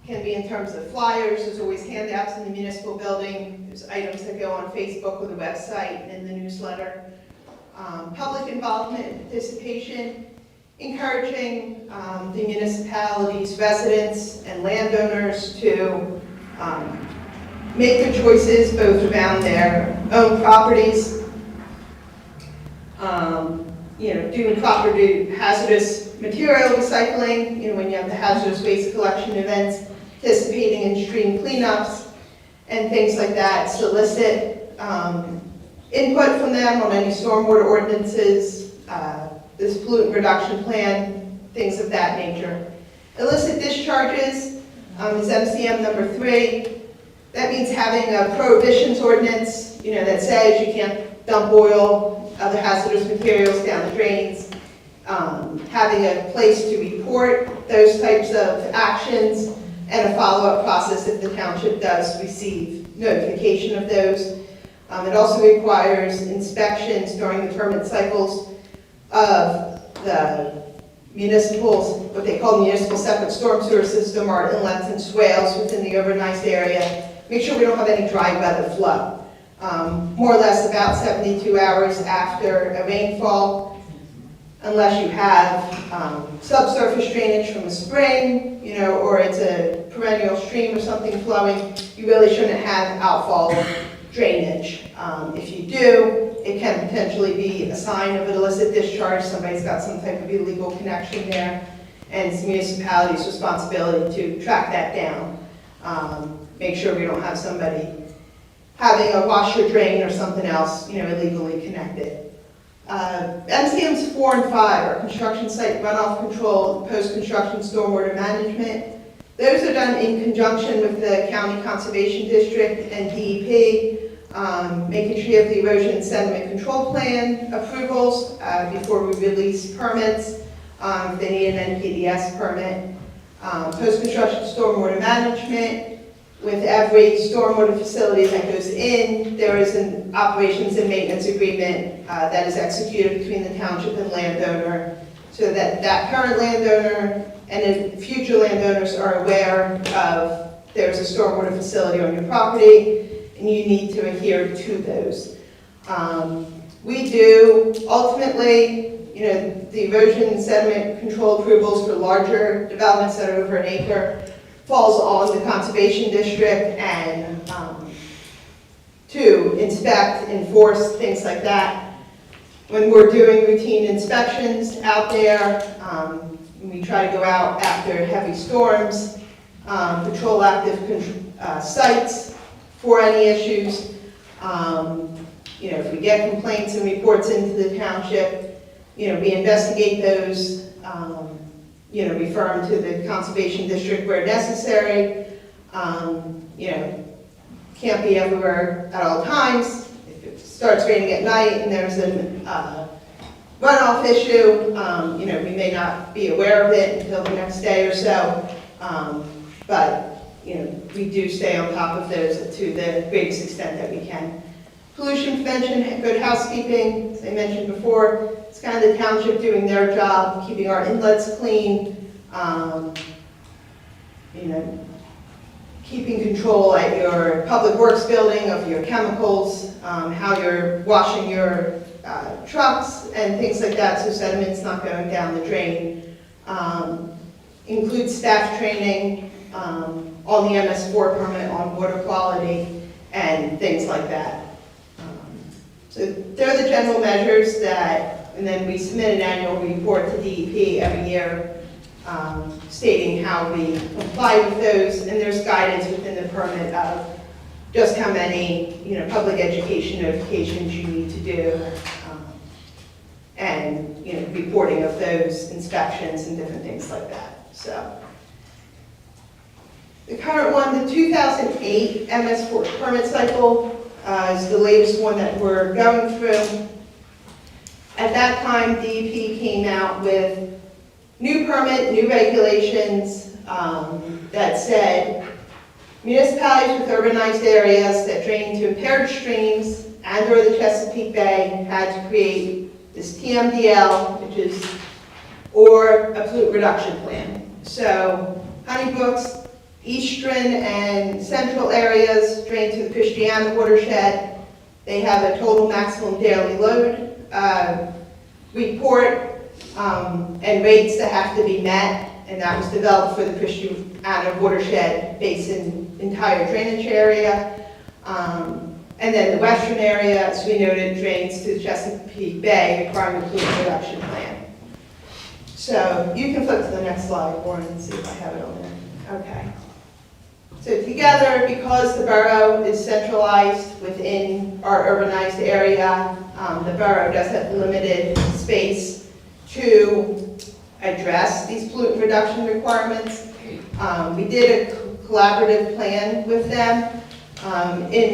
Can be in terms of flyers. There's always handouts in the municipal building. There's items that go on Facebook or the website and in the newsletter. Public involvement and participation, encouraging the municipalities, residents, and landowners to make their choices both around their own properties, doing proper hazardous material recycling, when you have the hazardous waste collection events, participating in stream cleanups and things like that, solicit input from them on any stormwater ordinances, this pollutant reduction plan, things of that nature. Illicit discharges is MCM number 3. That means having a prohibitions ordinance, that says you can't dump oil, other hazardous materials down the drains, having a place to report those types of actions, and a follow-up process if the township does receive notification of those. It also requires inspections during the permit cycles of the municipals, what they call municipal separate storm sewer system, or inlets and swales within the overnight area. Make sure we don't have any dry weather flow. More or less about 72 hours after a rainfall, unless you have subsurface drainage from a spring, or it's a perennial stream or something flowing, you really shouldn't have outfall drainage. If you do, it can potentially be a sign of an illicit discharge. Somebody's got some type of illegal connection there, and it's the municipality's responsibility to track that down. Make sure we don't have somebody having a washer drain or something else, illegally connected. MCMs 4 and 5 are construction site runoff control, post-construction stormwater management. Those are done in conjunction with the County Conservation District and DEP, making sure you have the erosion and sediment control plan approvals before we release permits. If they need an NPDES permit. Post-construction stormwater management. With every stormwater facility that goes in, there is an operations and maintenance agreement that is executed between the township and landowner, so that that current landowner and future landowners are aware of there's a stormwater facility on your property, and you need to adhere to those. We do, ultimately, the erosion and sediment control approvals for larger developments that are over an acre falls on the Conservation District, and to inspect, enforce, things like that. When we're doing routine inspections out there, we try to go out after heavy storms, patrol active sites for any issues. You know, if we get complaints and reports into the township, you know, we investigate those, you know, refer them to the conservation district where necessary. You know, can't be everywhere at all times. If it starts raining at night and there's a runoff issue, you know, we may not be aware of it until the next day or so. But, you know, we do stay on top of those to the greatest extent that we can. Pollution prevention, good housekeeping, as I mentioned before, it's kind of the township doing their job, keeping our inlets clean, you know, keeping control at your public works building of your chemicals, how you're washing your trucks and things like that, so sediment's not going down the drain. Include staff training on the MS4 permit on water quality and things like that. So they're the general measures that, and then we submit an annual report to DEP every year stating how we comply with those, and there's guidance within the permit of just how many, you know, public education notifications you need to do, and, you know, reporting of those inspections and different things like that. So the current one, the 2008 MS4 permit cycle, is the latest one that we're going through. At that time, DEP came out with new permit, new regulations that said municipalities with urbanized areas that drain into impaired streams and or the Chesapeake Bay had to create this TMDL, which is, or a pollutant reduction plan. So Honeybrook's eastern and central areas drain to the Christiana watershed. They have a total maximum daily load report and rates that have to be met, and that was developed for the Christiana watershed basin entire drainage area. And then the western area, as we noted, drains to the Chesapeake Bay, requiring a pollutant reduction plan. So you can flip to the next slide, Warren, and see if I have it on there. Okay. So together, because the borough is centralized within our urbanized area, the borough does have limited space to address these pollutant reduction requirements. We did a collaborative plan with them,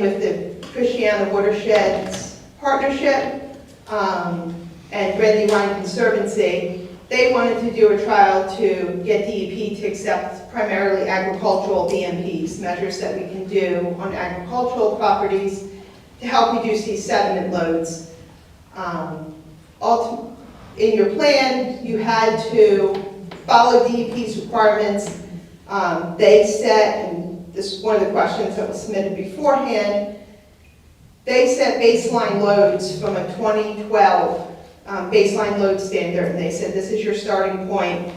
with the Christiana Watersheds Partnership and Bradley Wine Conservancy. They wanted to do a trial to get DEP to accept primarily agricultural BMPs, measures that we can do on agricultural properties to help reduce these sediment loads. In your plan, you had to follow DEP's requirements. They set, and this is one of the questions that was submitted beforehand, they set baseline loads from a 2012 baseline load standard, and they said this is your starting point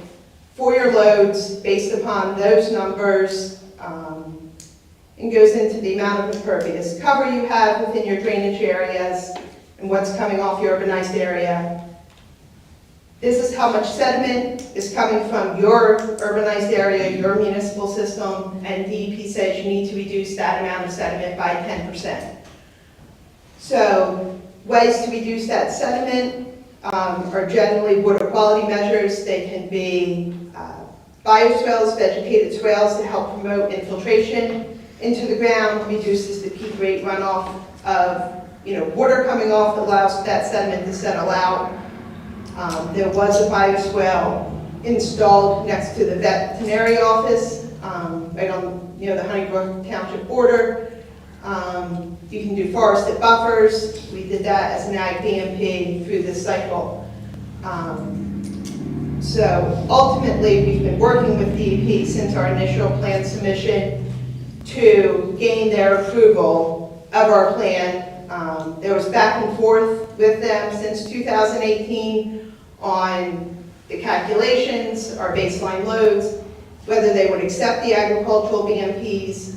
for your loads based upon those numbers, and goes into the amount of impervious cover you have within your drainage areas and what's coming off your urbanized area. This is how much sediment is coming from your urbanized area, your municipal system, and DEP says you need to reduce that amount of sediment by 10%. So ways to reduce that sediment are generally water quality measures. They can be bioswales, vegetated swales to help promote infiltration into the ground, reduces the peak rate runoff of water coming off, allows that sediment to settle out. There was a bioswale installed next to the veterinary office, right on the Honeybrook Township border. You can do forested buffers. We did that as an ag BMP through this cycle. So ultimately, we've been working with DEP since our initial plan submission to gain their approval of our plan. There was back and forth with them since 2018 on the calculations, our baseline loads, whether they would accept the agricultural BMPs.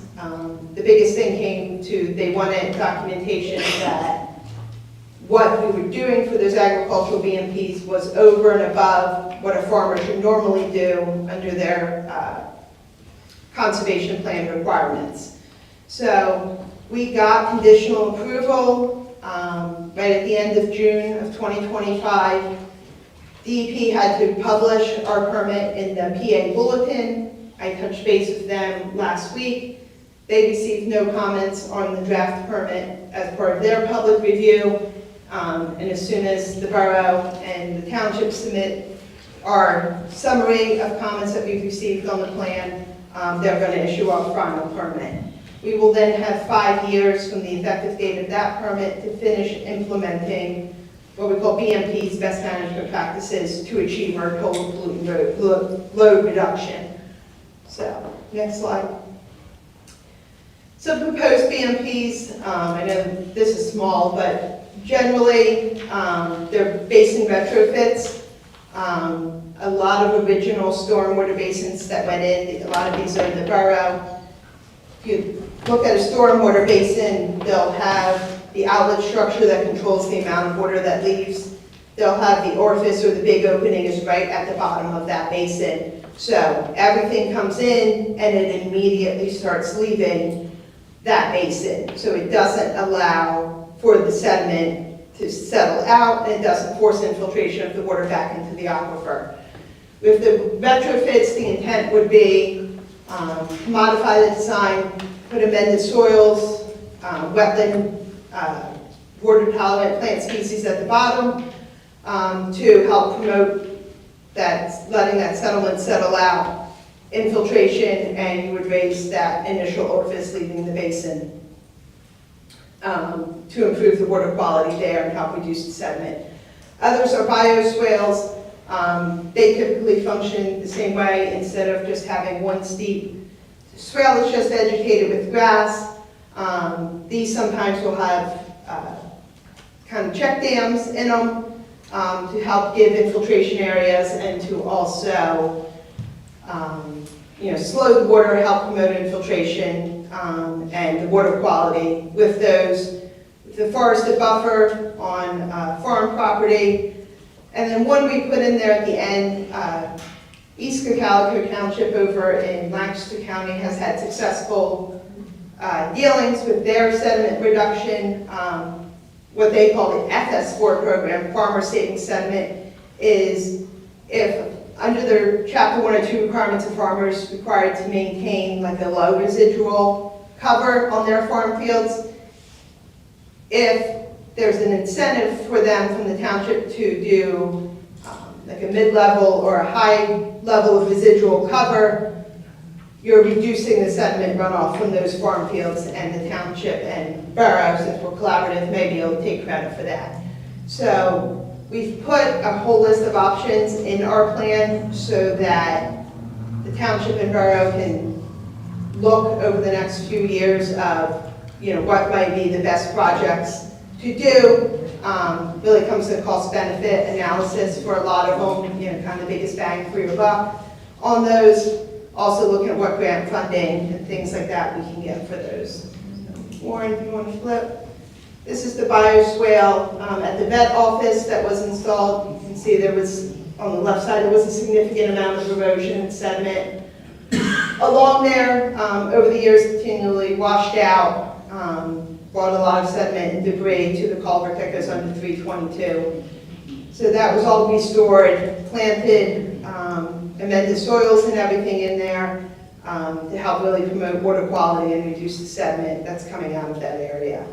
The biggest thing came to, they wanted documentation that what we were doing for those agricultural BMPs was over and above what a farmer should normally do under their conservation plan requirements. So We got conditional approval right at the end of June of 2025. DEP had to publish our permit in the PA Bulletin. I touched base with them last week. They received no comments on the draft permit as part of their public review. And as soon as the borough and the township submit our summary of comments that we've received on the plan, they're going to issue our final permit. We will then have 5 years from the effective date of that permit to finish implementing what we call BMP's, best management practices, to achieve our total pollutant load reduction. So, next slide. So proposed BMPs, I know this is small, but generally they're basin retrofits. A lot of original stormwater basins that went in, a lot of these are in the borough. If you look at a stormwater basin, they'll have the outlet structure that controls the amount of water that leaves. They'll have the orifice or the big opening is right at the bottom of that basin. So everything comes in and it immediately starts leaving that basin. So it doesn't allow for the sediment to settle out, and it doesn't force infiltration of the water back into the aquifer. With the retrofits, the intent would be modify the design, put amended soils, wetland, water tolerant plant species at the bottom to help promote that, letting that settlement settle out, infiltration, and you would raise that initial orifice leaving the basin to improve the water quality there and help reduce the sediment. Others are bioswales. They typically function the same way. Instead of just having one steep swale that's just vegetated with grass, these sometimes will have kind of check dams in them to help give infiltration areas and to also slow the water, help promote infiltration and the water quality with those. The forested buffer on farm property. And then one we put in there at the end, East Calico Township over in Lancaster County has had successful dealings with their sediment reduction. What they call the FS4 program, Farmer Saving Sediment, is if under their Chapter 102 requirements of farmers required to maintain like a low residual cover on their farm fields, if there's an incentive for them from the township to do like a mid-level or a high level of residual cover, you're reducing the sediment runoff from those farm fields, and the township and borough, since we're collaborative, may be able to take credit for that. So we've put a whole list of options in our plan so that the township and borough can look over the next few years of what might be the best projects to do. Really comes to cost-benefit analysis for a lot of them, kind of the biggest bang for your buck on those. Also looking at what grant funding and things like that we can get for those. So, Warren, if you want to flip. This is the bioswale at the vet office that was installed. You can see there was, on the left side, there was a significant amount of erosion and sediment along there. Over the years, continually washed out, brought a lot of sediment and debris to the culvert that goes under 322. So that was all restored, planted, amended soils and everything in there to help really promote water quality and reduce the sediment that's coming out of that area.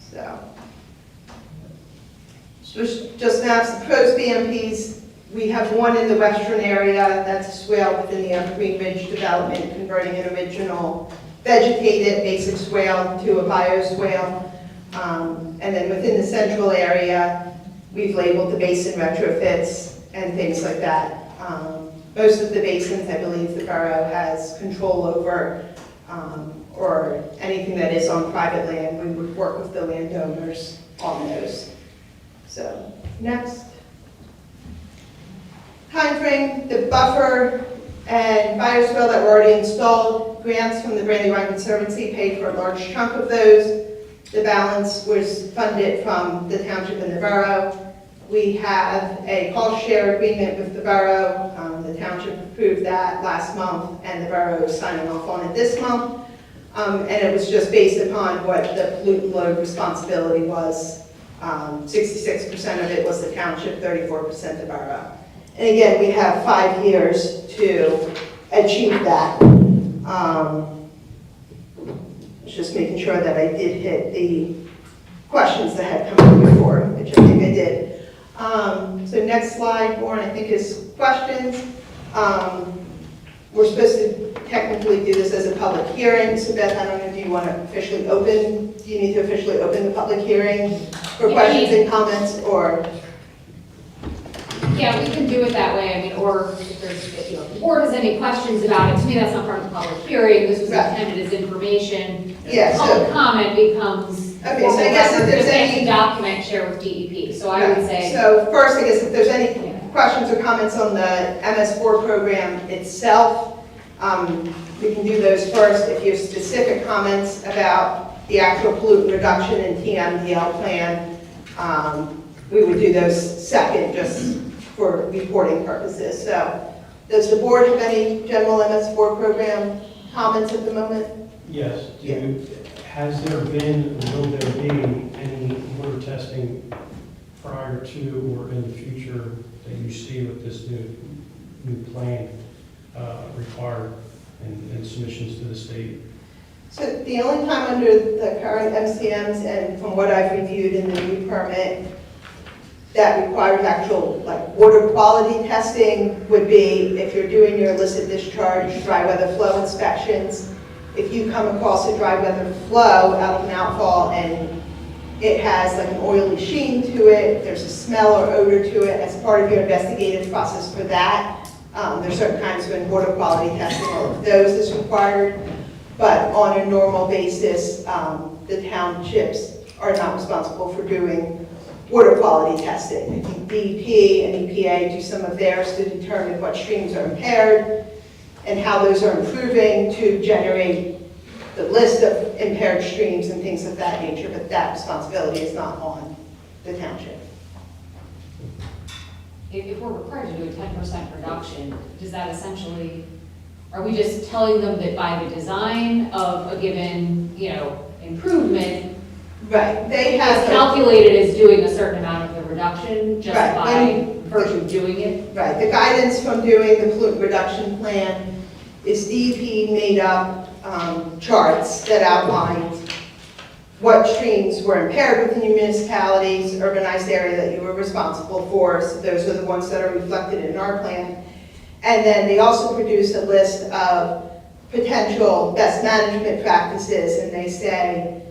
So just now, the proposed BMPs, we have one in the western area, that's a swale within the Evergreen Ridge development, converting an original vegetated basic swale to a bioswale. And then within the central area, we've labeled the basin retrofits and things like that. Most of the basins, I believe, the borough has control over, or anything that is on private land, we would work with the landowners on those. So, next. Timeframe, the buffer and bioswale that were already installed, grants from the Brandywine Conservancy paid for a large chunk of those. The balance was funded from the township and the borough. We have a cost share agreement with the borough. The township approved that last month, and the borough is signing off on it this month. And it was just based upon what the pollutant load responsibility was. 66% of it was the township, 34% the borough. And again, we have 5 years to achieve that. Just making sure that I did hit the questions that had come up before, which I think I did. So next slide, Warren, I think is questions. We're supposed to technically do this as a public hearing. So Beth, I don't know if you want to officially open, do you need to officially open the public hearing for questions and comments, or? Yeah, we can do it that way. I mean, or if the board has any questions about it, to me, that's not part of the public hearing. This was intended as information. Yeah, Public comment becomes. Okay, so I guess if there's any document, share with DEP. So I would say. So first, I guess if there's any questions or comments on the MS4 program itself, we can do those first. If you have specific comments about the actual pollutant reduction and TMDL plan, we would do those second, just for reporting purposes. So does the board have any general MS4 program comments at the moment? Yes. Has there been, or will there be any water testing prior to or in the future that you see with this new plan required and submissions to the state? So the only time under the current MCMs and from what I've reviewed in the new permit that requires actual water quality testing would be if you're doing your illicit discharge dry weather flow inspections. If you come across a dry weather flow out of an outfall and it has like an oily sheen to it, there's a smell or odor to it, as part of your investigative process for that, there's certain kinds of water quality testing, all of those is required. But on a normal basis, the townships are not responsible for doing water quality testing. DEP and EPA do some of theirs to determine what streams are impaired and how those are improving to generate the list of impaired streams and things of that nature, but that responsibility is not on the township. If we're required to do a 10% reduction, does that essentially, are we just telling them that by the design of a given, improvement, right, they have it's calculated as doing a certain amount of the reduction just by virtue of doing it? Right, the guidance from doing the pollutant reduction plan is DEP made up charts that outlined what streams were impaired within your municipalities, urbanized area that you were responsible for. So those are the ones that are reflected in our plan. And then they also produce a list of potential best management practices, and they say,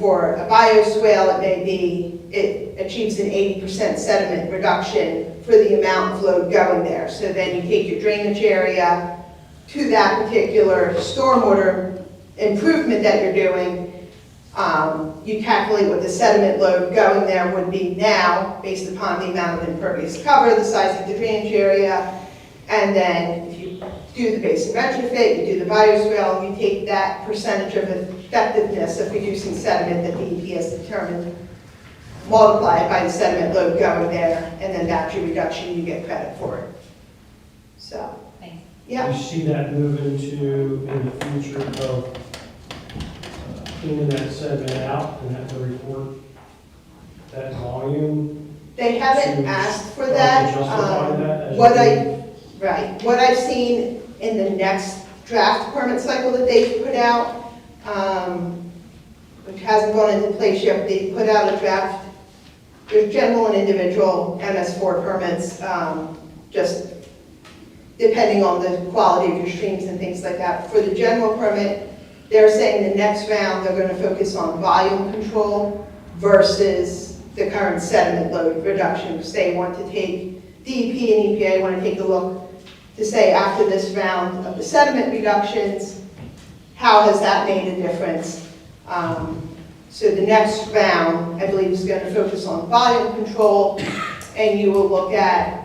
for a bioswale, it achieves an 80% sediment reduction for the amount of load going there. So then you take your drainage area to that particular stormwater improvement that you're doing. You calculate what the sediment load going there would be now based upon the amount of impervious cover, the size of the drainage area, and then if you do the basin retrofit, you do the bioswale, you take that percentage of effectiveness of reducing sediment that DEP has determined, multiply it by the sediment load going there, and then that's your reduction, you get credit for it. So, yeah. Do you see that move into, in the future, of cleaning that sediment out and have to report that volume? They haven't asked for that. Justify that What I've seen in the next draft permit cycle that they've put out, which hasn't gone into place yet, they put out a draft. There's general and individual MS4 permits, just depending on the quality of your streams and things like that. For the general permit, they're saying the next round they're going to focus on volume control versus the current sediment load reduction, because they want to take, DEP and EPA want to take a look to say after this round of the sediment reductions, how has that made a difference? So the next round, I believe, is going to focus on volume control, and you will look at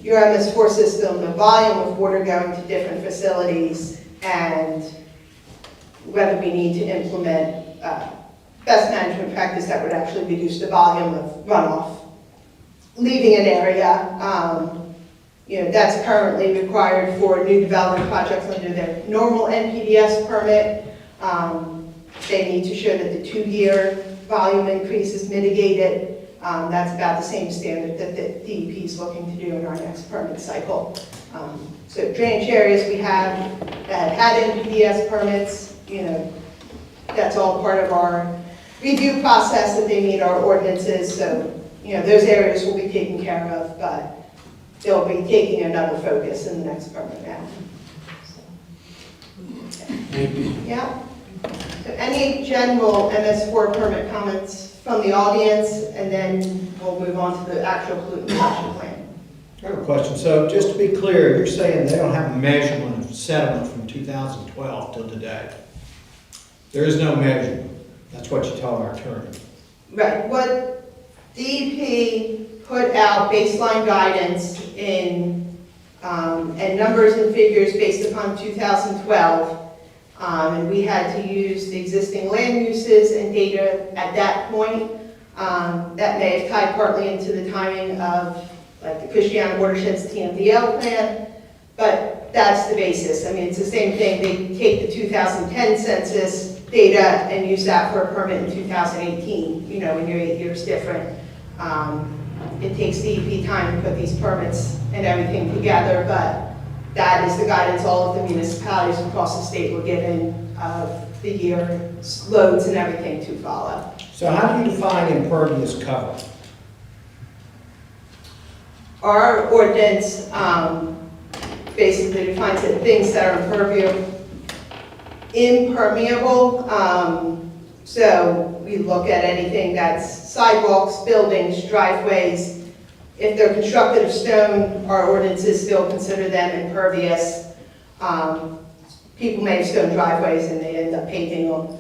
your MS4 system, the volume of water going to different facilities, and whether we need to implement best management practice that would actually reduce the volume of runoff leaving an area. that's currently required for new development projects under their normal NPDS permit. They need to show that the 2-year volume increase is mitigated. That's about the same standard that the DEP is looking to do in our next permit cycle. So drainage areas we have that had NPDS permits, that's all part of our review process that they meet our ordinances. So, those areas will be taken care of, but they'll be taking another focus in the next permit now. Yeah. So any general MS4 permit comments from the audience, and then we'll move on to the actual pollutant reduction plan. I have a question. So just to be clear, you're saying they don't have a measurement of sediment from 2012 till today? There is no measurement. That's what you tell our attorney. Right. What DEP put out baseline guidance in and numbers and figures based upon 2012. And we had to use the existing land uses and data at that point. That may have tied partly into the timing of like the Christiana Watershed's TMDL plan, but that's the basis. I mean, it's the same thing. They take the 2010 census data and use that for a permit in 2018, when you're 8 years different. It takes DEP time to put these permits and everything together, but that is the guidance all of the municipalities across the state were given of the year loads and everything to follow. So how do you define impervious cover? Our ordinance basically defines it things that are impermeable. So we look at anything that's sidewalks, buildings, driveways. If they're constructed of stone, our ordinances still consider them impervious. People make stone driveways and they end up painting them,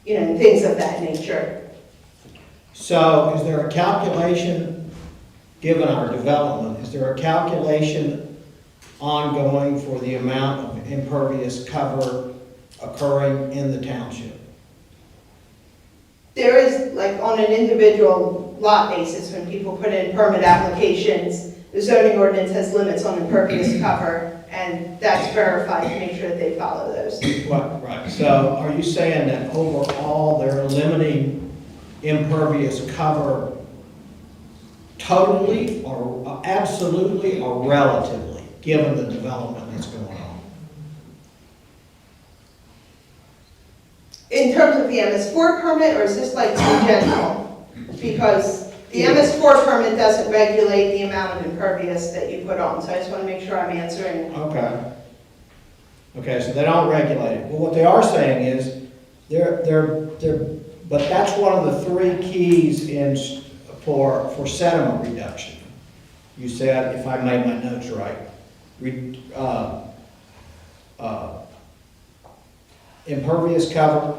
things of that nature. So is there a calculation, given our development, is there a calculation ongoing for the amount of impervious cover occurring in the township? There is, like on an individual lot basis, when people put in permit applications, the zoning ordinance has limits on impervious cover, and that's verified to make sure that they follow those. Right. So are you saying that overall they're limiting impervious cover totally or absolutely or relatively, given the development that's going on? In terms of the MS4 permit, or is this like in general? Because the MS4 permit doesn't regulate the amount of impervious that you put on, so I just want to make sure I'm answering. Okay, so they don't regulate it. Well, what they are saying is, but that's one of the 3 keys for sediment reduction. You said, if I made my notes right, impervious cover,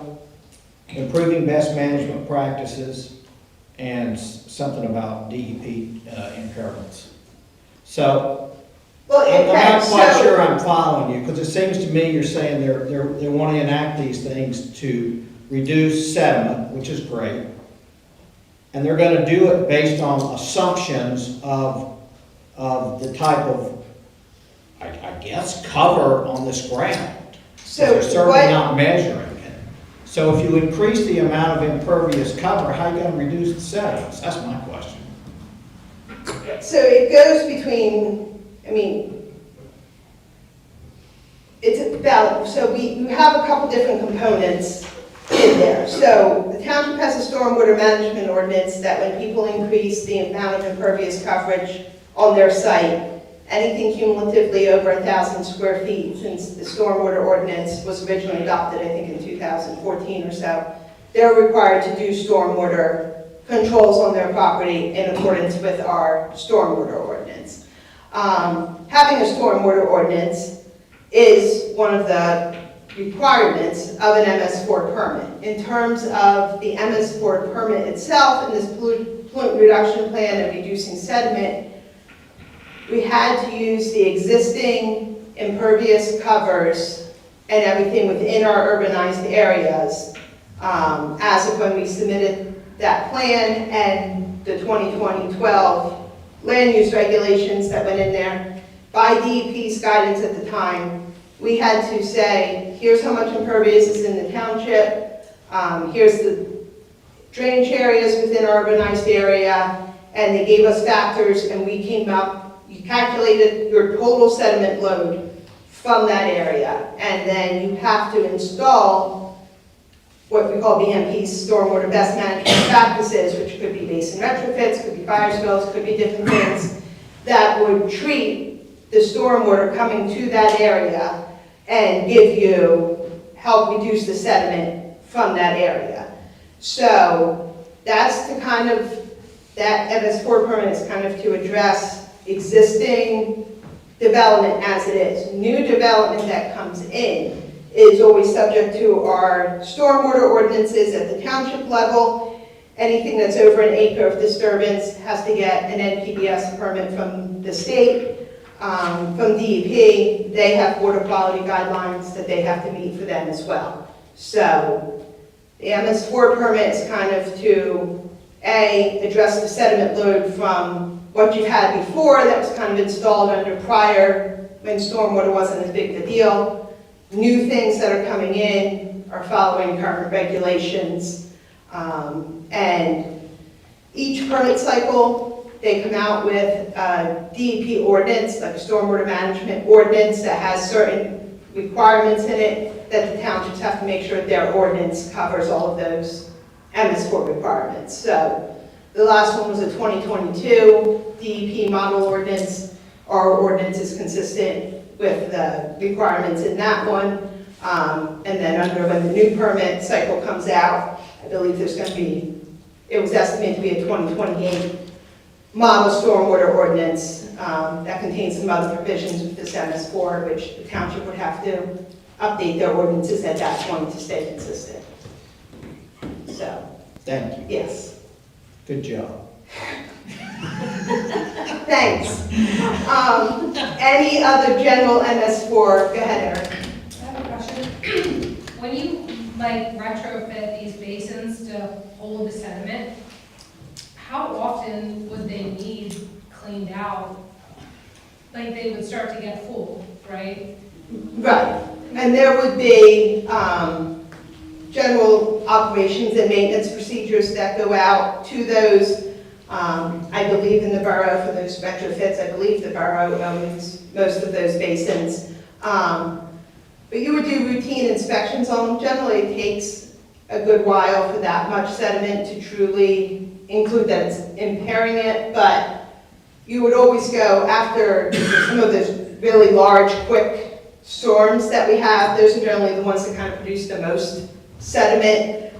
improving best management practices, and something about DEP impairments. So, I'm not quite sure I'm following you, because it seems to me you're saying they want to enact these things to reduce sediment, which is great, and they're going to do it based on assumptions of the type of, I guess, cover on this ground. So they're certainly not measuring it. So if you increase the amount of impervious cover, how are you going to reduce the sediments? That's my question. So it goes between, it's about, so we have a couple different components in there. So the township has a stormwater management ordinance that when people increase the amount of impervious coverage on their site, anything cumulatively over 1,000 square feet, since the stormwater ordinance was originally adopted, I think in 2014 or so, they're required to do stormwater controls on their property in accordance with our stormwater ordinance. Having a stormwater ordinance is one of the requirements of an MS4 permit. In terms of the MS4 permit itself and this pollutant reduction plan and reducing sediment, we had to use the existing impervious covers and everything within our urbanized areas as of when we submitted that plan and the 2012 land use regulations that went in there. By DEP's guidance at the time, we had to say, here's how much impervious is in the township, here's the drainage areas within our urbanized area, and they gave us factors, and we came up, you calculated your total sediment load from that area, and then you have to install what we call BMP's stormwater best management practices, which could be basin retrofits, could be fire spills, could be different things, that would treat the stormwater coming to that area and give you, help reduce the sediment from that area. So that's to kind of, that MS4 permit is kind of to address existing development as it is. New development that comes in is always subject to our stormwater ordinances at the township level. Anything that's over an acre of disturbance has to get an NPDES permit from the state. From DEP, they have water quality guidelines that they have to meet for them as well. So the MS4 permit is kind of to, A, address the sediment load from what you had before that was kind of installed under prior, when stormwater wasn't as big of a deal. New things that are coming in are following current regulations. And each permit cycle, they come out with a DEP ordinance, like a stormwater management ordinance that has certain requirements in it that the townships have to make sure that their ordinance covers all of those MS4 requirements. So the last one was a 2022 DEP model ordinance. Our ordinance is consistent with the requirements in that one. And then under when the new permit cycle comes out, I believe there's going to be, it was estimated to be a 2028 model stormwater ordinance that contains some other provisions with this MS4, which the township would have to update their ordinances at that point to stay consistent. So. Thank you. Yes. Good job. Thanks. Any other general MS4? Go ahead, Eric. I have a question. When you like retrofit these basins to hold the sediment, how often would they need cleaned out? Like they would start to get full, right? Right. And there would be general operations and maintenance procedures that go out to those. I believe in the borough for those retrofits. I believe the borough owns most of those basins. But you would do routine inspections on them. Generally, it takes a good while for that much sediment to truly include that it's impairing it, but you would always go after some of those really large, quick storms that we have. Those are generally the ones that kind of produce the most sediment.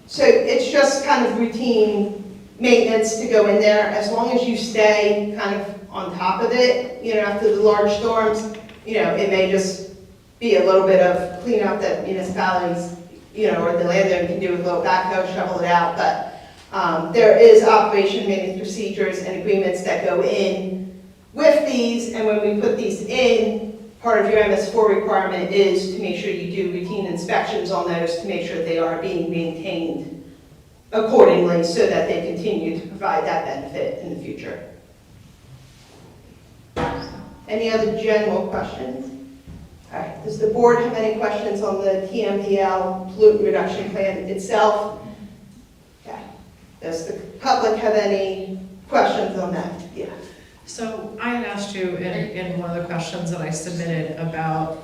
So it's just kind of routine maintenance to go in there, as long as you stay kind of on top of it, you know, after the large storms. You know, it may just be a little bit of cleanup that municipalities, you know, or the landowner can do with a little backhoe, shovel it out, but there is operation maintenance procedures and agreements that go in with these, and when we put these in, part of your MS4 requirement is to make sure you do routine inspections on those to make sure they are being maintained accordingly so that they continue to provide that benefit in the future. Any other general questions? All right, does the board have any questions on the TMDL pollutant reduction plan itself? Okay. Does the public have any questions on that? Yeah. So I had asked you in one of the questions that I submitted about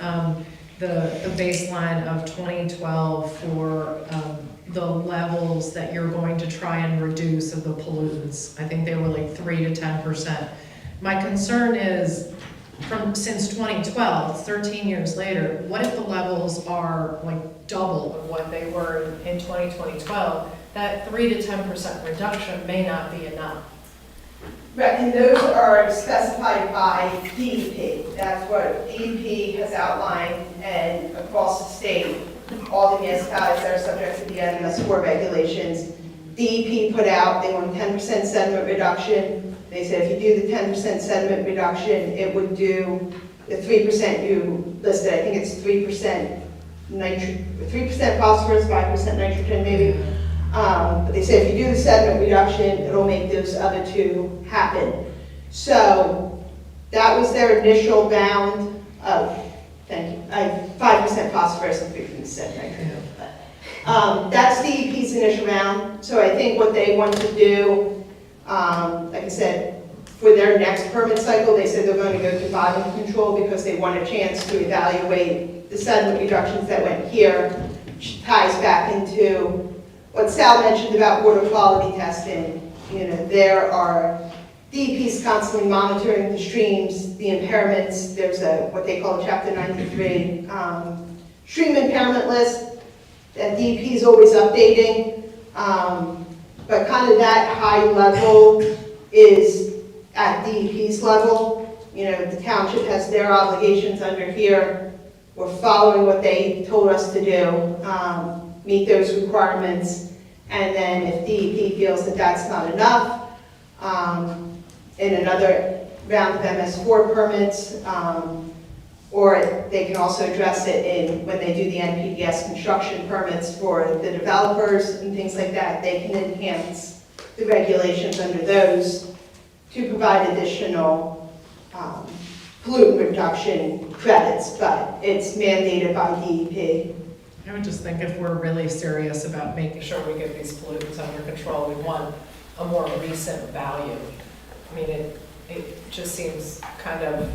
the baseline of 2012 for the levels that you're going to try and reduce of the pollutants. I think they were like 3 to 10%. My concern is since 2012, 13 years later, what if the levels are like double of what they were in 2012? That 3 to 10% reduction may not be enough. Right, and those are specified by DEP. That's what DEP has outlined, and across the state, all the municipalities that are subject to the MS4 regulations, DEP put out, they want 10% sediment reduction. They said if you do the 10% sediment reduction, it would do the 3% you listed. I think it's 3% phosphorus, 5% nitrogen maybe. But they said if you do the sediment reduction, it'll make those other two happen. So that was their initial bound of, thank you, 5% phosphorus and 3% nitrogen. That's DEP's initial round. So I think what they want to do, like I said, for their next permit cycle, they said they're going to go to volume control because they want a chance to evaluate the sediment reductions that went here, which ties back into what Sal mentioned about water quality testing. You know, there are DEP's constantly monitoring the streams, the impairments. There's what they call a Chapter 93 stream impairment list that DEP is always updating. But kind of that high level is at DEP's level. You know, the township has their obligations under here. We're following what they told us to do, meet those requirements. And then if DEP feels that that's not enough, in another round of MS4 permits, or they can also address it in when they do the NPDES construction permits for the developers and things like that. They can enhance the regulations under those to provide additional pollutant reduction credits, but it's mandated by DEP. I would just think if we're really serious about making sure we get these pollutants under control, we want a more recent value. I mean, it just seems kind of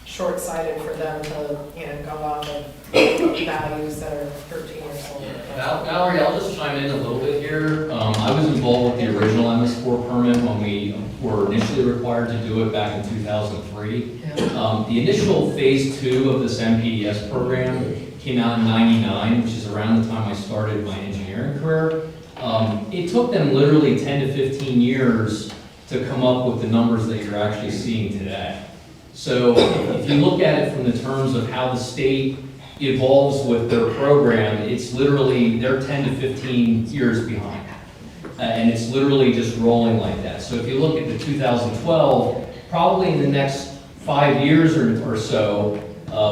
short-sighted for them to, you know, go off of values that are 13 years old. Valerie, I'll just chime in a little bit here. I was involved with the original MS4 permit when we were initially required to do it back in 2003. Yeah. The initial phase 2 of this NPDES program came out in '99, which is around the time I started my engineering career. It took them literally 10 to 15 years to come up with the numbers that you're actually seeing today. So if you look at it from the terms of how the state evolves with their program, it's literally, they're 10 to 15 years behind. And it's literally just rolling like that. So if you look at the 2012, probably in the next 5 years or so,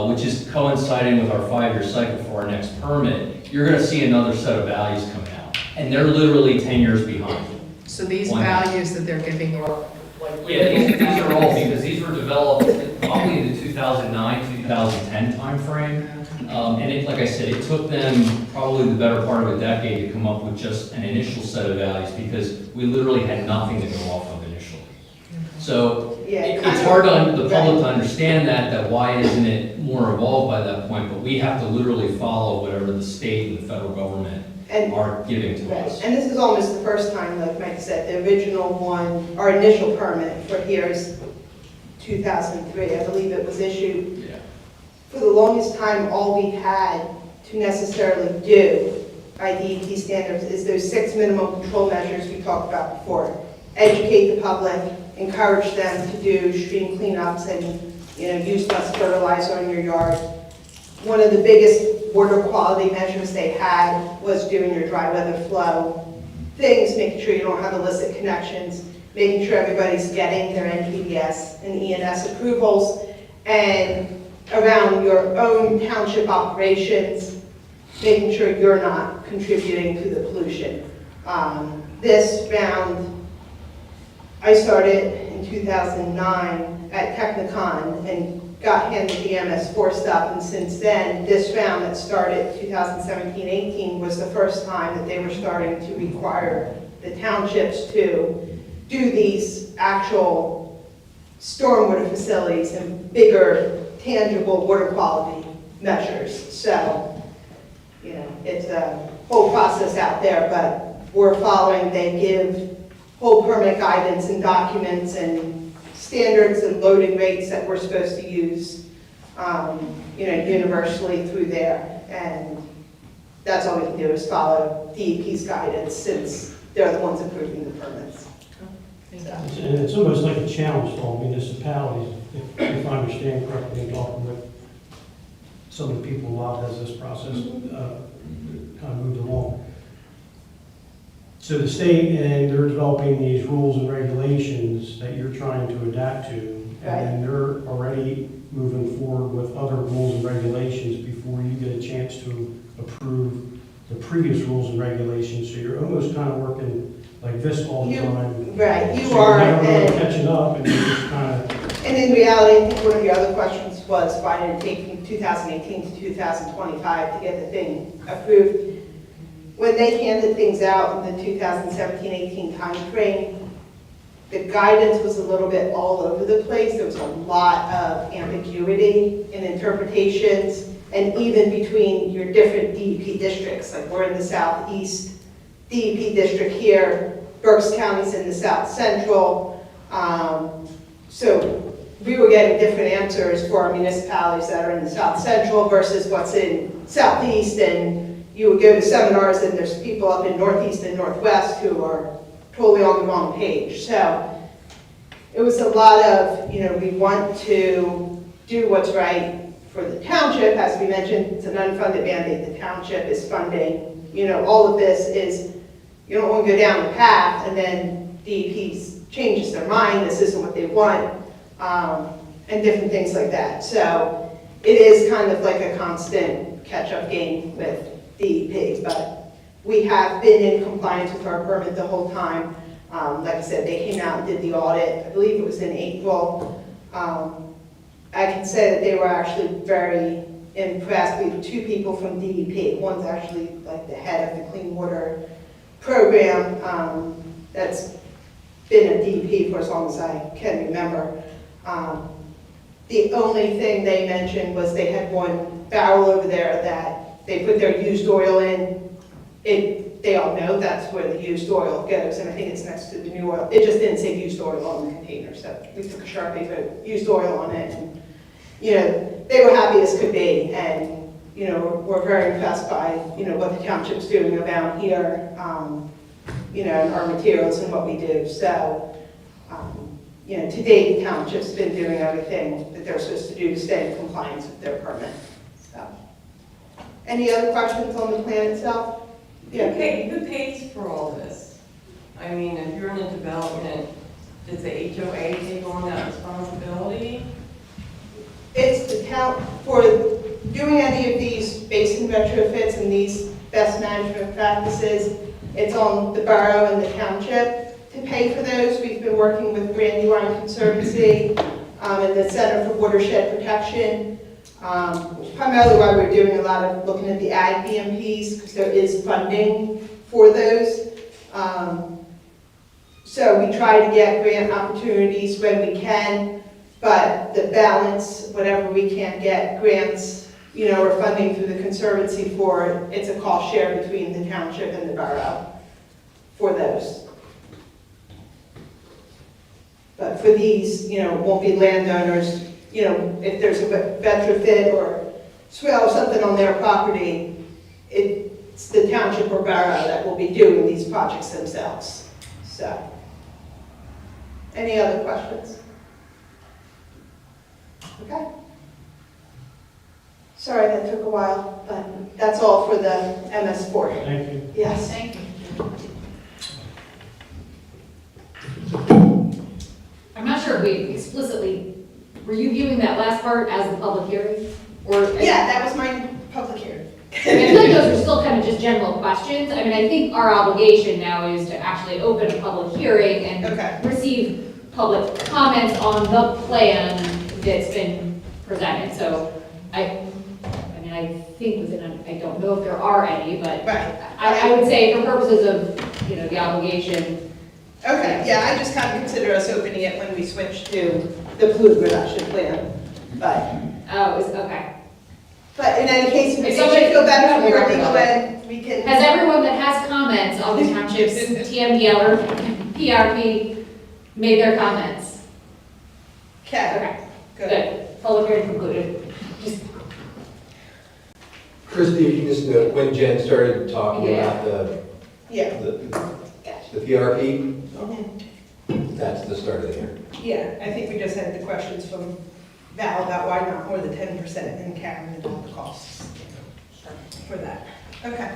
which is coinciding with our 5-year cycle for our next permit, you're going to see another set of values coming out. And they're literally 10 years behind. So these values that they're giving you are like... Yeah, these are all, because these were developed probably in the 2009, 2010 timeframe. And it, like I said, it took them probably the better part of a decade to come up with just an initial set of values because we literally had nothing to go off of initially. So it's hard on the public to understand that why isn't it more evolved by that point, but we have to literally follow whatever the state and the federal government are giving to us. And this is almost the first time, like Mike said, the original one, our initial permit for here is 2003. I believe it was issued. Yeah. For the longest time, all we had to necessarily do by DEP standards is those 6 minimum control measures we talked about before. Educate the public, encourage them to do stream cleanups and, you know, use less fertilizer in your yard. One of the biggest water quality measures they had was doing your dry weather flow things, making sure you don't have illicit connections, making sure everybody's getting their NPDES and ENS approvals, and around your own township operations, making sure you're not contributing to the pollution. This round, I started in 2009 at Technicon and got handed the MS4 stuff, and since then, this round that started 2017-18 was the first time that they were starting to require the townships to do these actual stormwater facilities and bigger, tangible water quality measures. So, you know, it's a whole process out there, but we're following. They give whole permit guidance and documents and standards and loading rates that we're supposed to use, you know, universally through there. And that's all we can do is follow DEP's guidance since they're the ones approving the permits. And it's almost like a challenge for all municipalities, if I understand correctly, in talking with some of the people involved as this process kind of moved along. So the state, and they're developing these rules and regulations that you're trying to adapt to, and then they're already moving forward with other rules and regulations before you get a chance to approve the previous rules and regulations, so you're almost kind of working like this all the time. Right, you So are, you're never really and, catching up, and you're just kind of, and in reality, I think one of your other questions was, why did it take from 2018 to 2025 to get the thing approved? When they handed things out in the 2017-18 timeframe, the guidance was a little bit all over the place. There was a lot of ambiguity in interpretations, and even between your different DEP districts. Like we're in the southeast DEP district here, Berks County's in the south central. So we were getting different answers for our municipalities that are in the south central versus what's in southeast, and you would go to seminars and there's people up in northeast and northwest who are totally on the wrong page. So it was a lot of, we want to do what's right for the township. As we mentioned, it's an unfunded mandate. The township is funding, all of this is, you don't want to go down the path and then DEP changes their mind, this isn't what they want, and different things like that. So it is kind of like a constant catch-up game with DEP, but we have been in compliance with our permit the whole time. Like I said, they came out and did the audit, I believe it was in April. I can say that they were actually very impressed. We have 2 people from DEP. One's actually like the head of the clean water program that's been at DEP for as long as I can remember. The only thing they mentioned was they had one barrel over there that they put their used oil in. They all know that's where the used oil goes, and I think it's next to the new oil. It just didn't say used oil on the container, so we took a Sharpie, wrote used oil on it, and they were happy as could be, and we're very impressed by what the township's doing around here, and our materials and what we do. So, to date, the township's been doing everything that they're supposed to do to stay in compliance with their permit. So, any other questions on the plan itself? Yeah. Okay, who pays for all this? I mean, if you're in a development, does the HOA take on that responsibility? It's the town, for doing any of these basin retrofits and these best management practices, it's on the borough and the township to pay for those. We've been working with Brandywine Conservancy and the Center for Watershed Protection, primarily why we're doing a lot of looking at the ag BMPs, because there is funding for those. So we try to get grant opportunities when we can, but the balance, whatever we can't get grants, or funding through the Conservancy for, it's a cost share between the township and the borough for those. But for these, it won't be landowners, if there's a retrofit or swale or something on their property, it's the township or borough that will be doing these projects themselves. So, any other questions? Okay. Sorry that took a while, but that's all for the MS4. thank you. Yes. Thank you. I'm not sure if we explicitly, were you viewing that last part as the public hearing? Or? Yeah, that was my public hearing. I feel like those are still kind of just general questions. I mean, I think our obligation now is to actually open a public hearing and receive public comments on the plan that's been presented. So I think I don't know if there are any, but I would say for purposes of, the obligation. Okay, yeah, I just kind of consider us opening it when we switch to the pollutant reduction plan, but. Oh, okay. But in any case, if it If makes you somebody- feel better from your Yeah. legal end, we can. Has everyone that has comments on the township's TMDL or PRP made their comments? Okay. Good. Public hearing concluded. Just Christie, if you just note, when Jen started talking Yeah. about Yeah. the PRP, Mhm. that's the start of the hearing. Yeah, I think we just had the questions from Val about why not more than 10% and Karen and all the costs for that. Okay.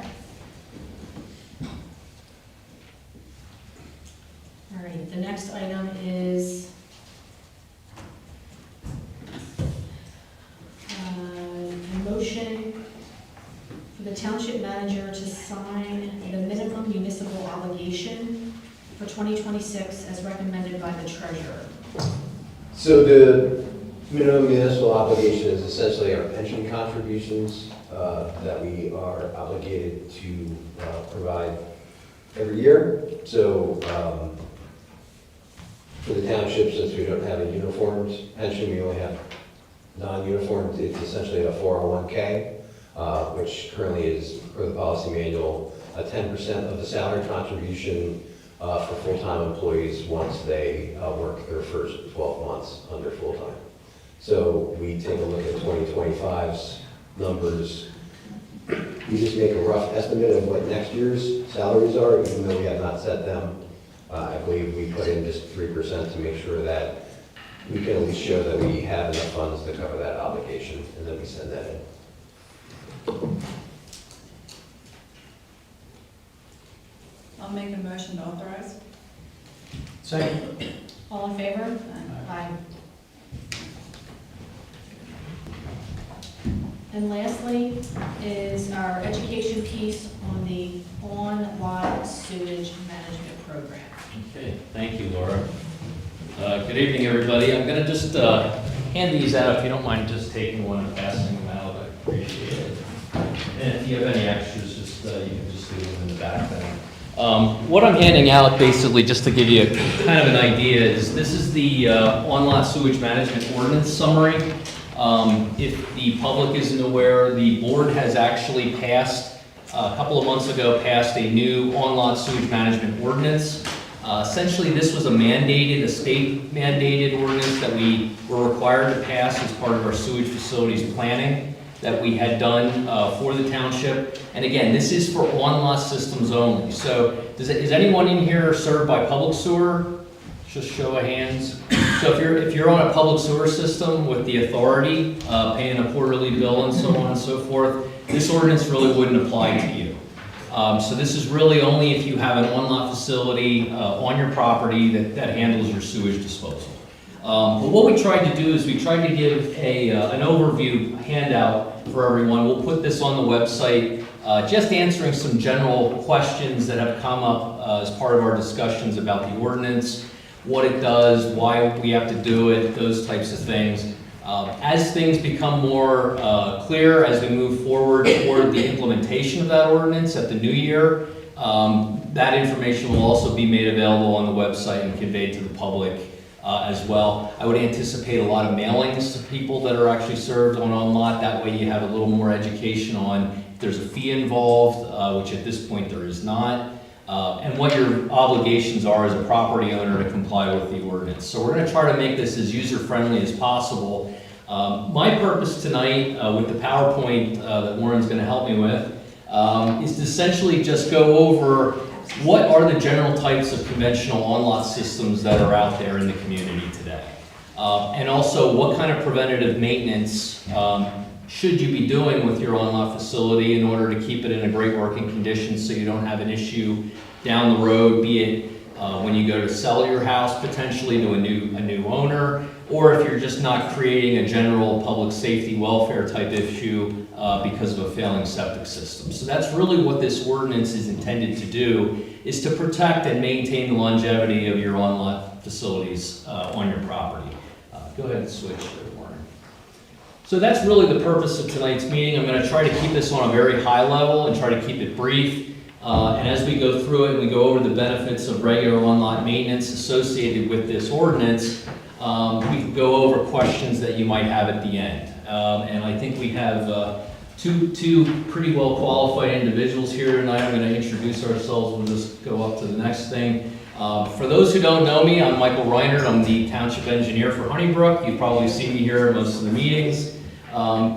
All right, the next item is a motion for the township manager to sign the minimum municipal obligation for 2026 as recommended by the treasurer. So the minimum municipal obligation is essentially our pension contributions that we are obligated to provide every year. So for the township, since we don't have a uniformed pension, we only have non-uniformed. It's essentially a 401k, which currently is, per the policy manual, a 10% of the salary contribution for full-time employees once they work their first 12 months under full-time. So we take a look at 2025's numbers. We just make a rough estimate of what next year's salaries are, even though we have not set them. I believe we put in just 3% to make sure that we can at least show that we have enough funds to cover that obligation, and then we send that in. I'll make a motion to authorize. Second. All in favor? Aye. And lastly is our education piece on the on-lot sewage management program. Okay, thank you, Laura. Good evening, everybody. I'm going to just hand these out, if you don't mind just taking one and passing them out. I appreciate it. And if you have any extras, just you can just leave them in the back then. What I'm handing out, basically, just to give you kind of an idea, is this is the on-lot sewage management ordinance summary. If the public isn't aware, the board has actually passed, a couple of months ago, passed a new on-lot sewage management ordinance. Essentially, this was a state mandated ordinance that we were required to pass as part of our sewage facilities planning that we had done for the township. And again, this is for on-lot systems only. So is anyone in here served by public sewer? Just show of hands. So if you're on a public sewer system with the authority, paying a quarterly bill and so on and so forth, this ordinance really wouldn't apply to you. So this is really only if you have an on-lot facility on your property that handles your sewage disposal. But what we tried to do is we tried to give an overview handout for everyone. We'll put this on the website, just answering some general questions that have come up as part of our discussions about the ordinance, what it does, why we have to do it, those types of things. As things become more clear as we move forward toward the implementation of that ordinance at the new year, that information will also be made available on the website and conveyed to the public as well. I would anticipate a lot of mailings to people that are actually served on lot. That way you have a little more education on if there's a fee involved, which at this point there is not. And what your obligations are as a property owner to comply with the ordinance. So we're going to try to make this as user-friendly as possible. My purpose tonight with the PowerPoint that Warren's going to help me with is to essentially just go over what are the general types of conventional on-lot systems that are out there in the community today. And also what kind of preventative maintenance should you be doing with your on-lot facility in order to keep it in a great working condition so you don't have an issue down the road, be it when you go to sell your house potentially to a new owner, or if you're just not creating a general public safety welfare type issue because of a failing septic system. So that's really what this ordinance is intended to do, is to protect and maintain the longevity of your on-lot facilities on your property. Go ahead and switch there, Warren. So that's really the purpose of tonight's meeting. I'm going to try to keep this on a very high level and try to keep it brief. And as we go through it and we go over the benefits of regular on-lot maintenance associated with this ordinance, we can go over questions that you might have at the end. And I think we have two pretty well qualified individuals here tonight. I'm going to introduce ourselves. We'll just go up to the next thing. For those who don't know me, I'm Michael Reinert. I'm the township engineer for Honeybrook. You've probably seen me here at most of the meetings.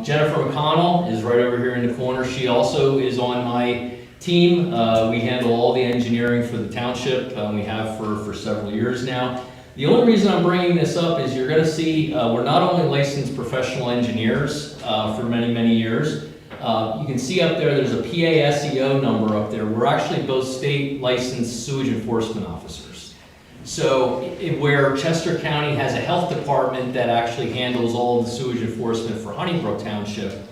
Jennifer McConnell is right over here in the corner. She also is on my team. We handle all the engineering for the township. We have for several years now. The only reason I'm bringing this up is you're going to see we're not only licensed professional engineers for many, many years. You can see up there, there's a PASEO number up there. We're actually both state licensed sewage enforcement officers. So where Chester County has a health department that actually handles all of the sewage enforcement for Honeybrook Township,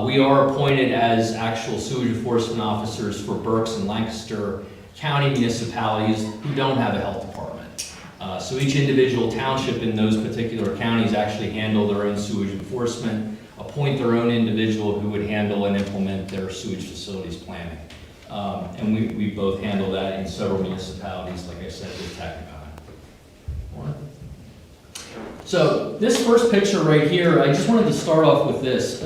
We are appointed as actual sewage enforcement officers for Berks and Lancaster County municipalities who don't have a health department. So each individual township in those particular counties actually handle their own sewage enforcement, appoint their own individual who would handle and implement their sewage facilities planning. And we both handle that in several municipalities, like I said, with Technicon. So this first picture right here, I just wanted to start off with this.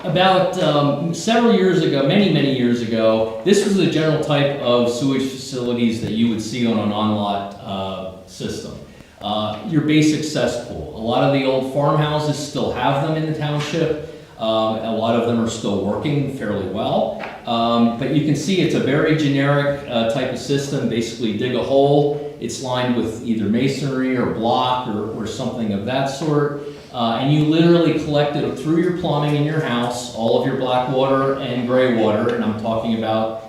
About several years ago, many years ago, this was the general type of sewage facilities that you would see on an on-lot system. Your basic cesspool. A lot of the old farmhouses still have them in the township. A lot of them are still working fairly well. But you can see it's a very generic type of system. Basically dig a hole. It's lined with either masonry or block or something of that sort. And you literally collect it through your plumbing in your house, all of your black water and gray water, and I'm talking about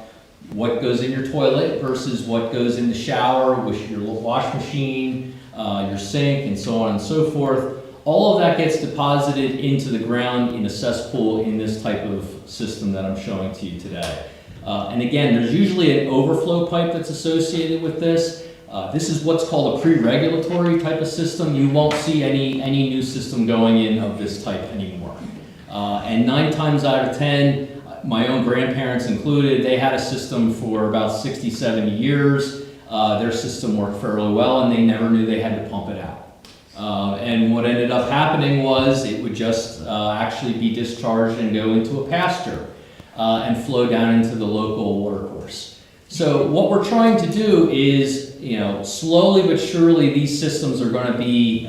what goes in your toilet versus what goes in the shower, with your wash machine, your sink, and so on and so forth. All of that gets deposited into the ground in a cesspool in this type of system that I'm showing to you today. And again, there's usually an overflow pipe that's associated with this. This is what's called a pre-regulatory type of system. You won't see any new system going in of this type anymore. And 9 times out of 10, my own grandparents included, they had a system for about 60, 70 years. Their system worked fairly well, and they never knew they had to pump it out. And what ended up happening was it would just actually be discharged and go into a pasture and flow down into the local watercourse. So what we're trying to do is, slowly but surely these systems are going to be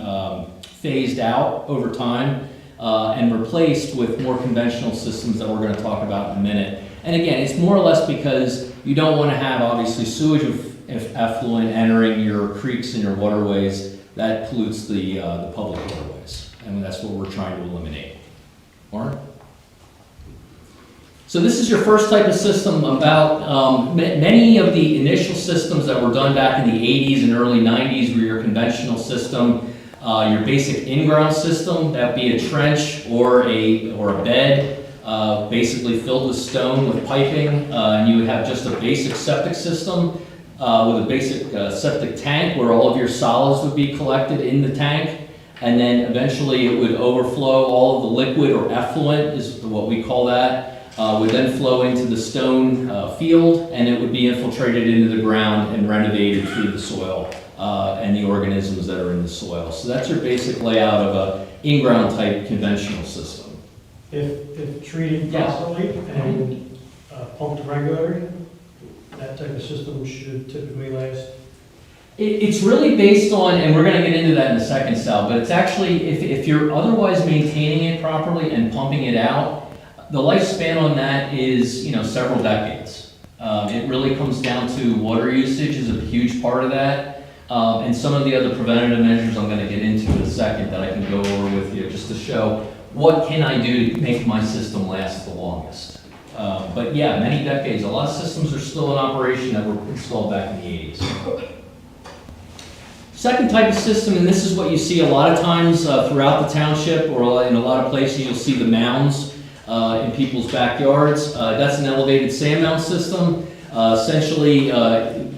phased out over time and replaced with more conventional systems that we're going to talk about in a minute. And again, it's more or less because you don't want to have obviously sewage effluent entering your creeks and your waterways. That pollutes the public waterways, and that's what we're trying to eliminate. Warren? So this is your first type of system. About many of the initial systems that were done back in the 80s and early 90s were your conventional system, your basic in-ground system, that'd be a trench or a bed, basically filled with stone with piping, and you would have just a basic septic system with a basic septic tank where all of your solids would be collected in the tank, and then eventually it would overflow. All of the liquid or effluent is what we call that. Would then flow into the stone field, and it would be infiltrated into the ground and renovated through the soil and the organisms that are in the soil. So that's your basic layout of a in-ground type conventional system. If treated properly and pumped regularly, that type of system should typically last? It's really based on, and we're going to get into that in a second, Sal, but it's actually, if you're otherwise maintaining it properly and pumping it out, the lifespan on that is, several decades. It really comes down to water usage is a huge part of that. And some of the other preventative measures I'm going to get into in a second that I can go over with you just to show what can I do to make my system last the longest. But yeah, many decades. A lot of systems are still in operation that were installed back in the 80s. Second type of system, and this is what you see a lot of times throughout the township, or in a lot of places you'll see the mounds in people's backyards. That's an elevated sand mound system. Essentially,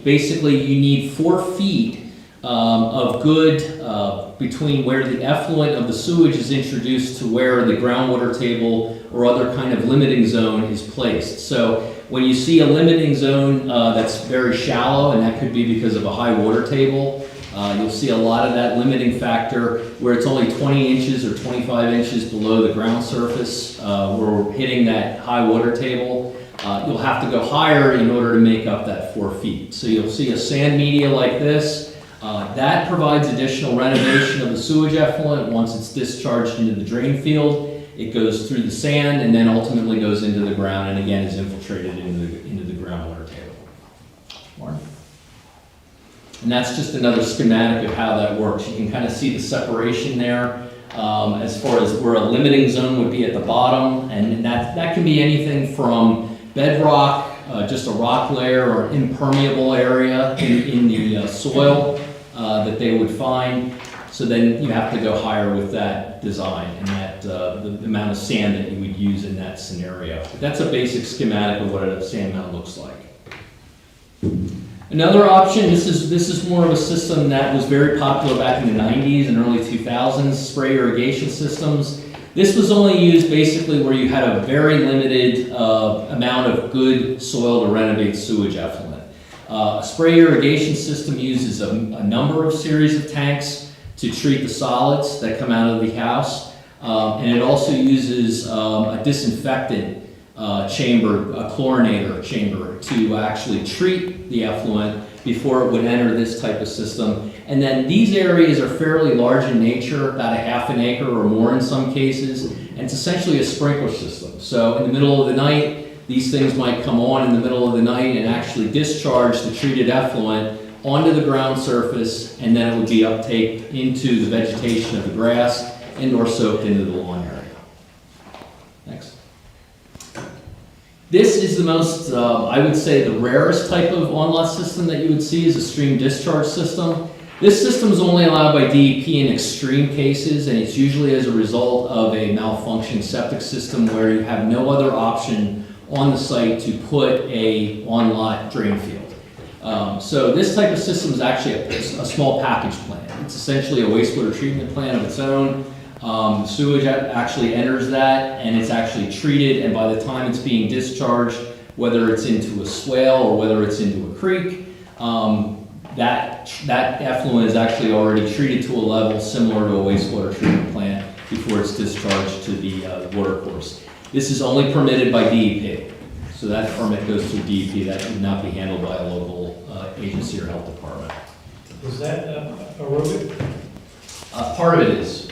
basically you need 4 feet of good between where the effluent of the sewage is introduced to where the groundwater table or other kind of limiting zone is placed. So when you see a limiting zone that's very shallow, and that could be because of a high water table, you'll see a lot of that limiting factor where it's only 20 inches or 25 inches below the ground surface where we're hitting that high water table. You'll have to go higher in order to make up that 4 feet. So you'll see a sand media like this. That provides additional renovation of the sewage effluent. Once it's discharged into the drain field, it goes through the sand and then ultimately goes into the ground and again is infiltrated into the groundwater table. More? And that's just another schematic of how that works. You can kind of see the separation there as far as where a limiting zone would be at the bottom. And that can be anything from bedrock, just a rock layer or impermeable area in the soil that they would find. So then you have to go higher with that design and that, the amount of sand that you would use in that scenario. But that's a basic schematic of what a sand mound looks like. Another option, this is more of a system that was very popular back in the 90s and early 2000s, spray irrigation systems. This was only used basically where you had a very limited amount of good soil to renovate sewage effluent. A spray irrigation system uses a number of series of tanks to treat the solids that come out of the house, and it also uses a disinfectant chamber, a chlorinator chamber, to actually treat the effluent before it would enter this type of system. And then these areas are fairly large in nature, about a half an acre or more in some cases, and it's essentially a sprinkler system. So in the middle of the night, these things might come on in the middle of the night and actually discharge the treated effluent onto the ground surface, and then it would be uptake into the vegetation of the grass and or soaked into the lawn area. Next. This is the most, I would say, the rarest type of on-lot system that you would see is a stream discharge system. This system is only allowed by DEP in extreme cases, and it's usually as a result of a malfunctioning septic system where you have no other option on the site to put a on-lot drain field. So this type of system is actually a small package plant. It's essentially a wastewater treatment plant of its own. Sewage actually enters that, and it's actually treated, and by the time it's being discharged, whether it's into a swale or whether it's into a creek, that effluent is actually already treated to a level similar to a wastewater treatment plant before it's discharged to the water course. This is only permitted by DEP, so that permit goes through DEP. That would not be handled by a local agency or health department. Is that aerobic? Part of it is.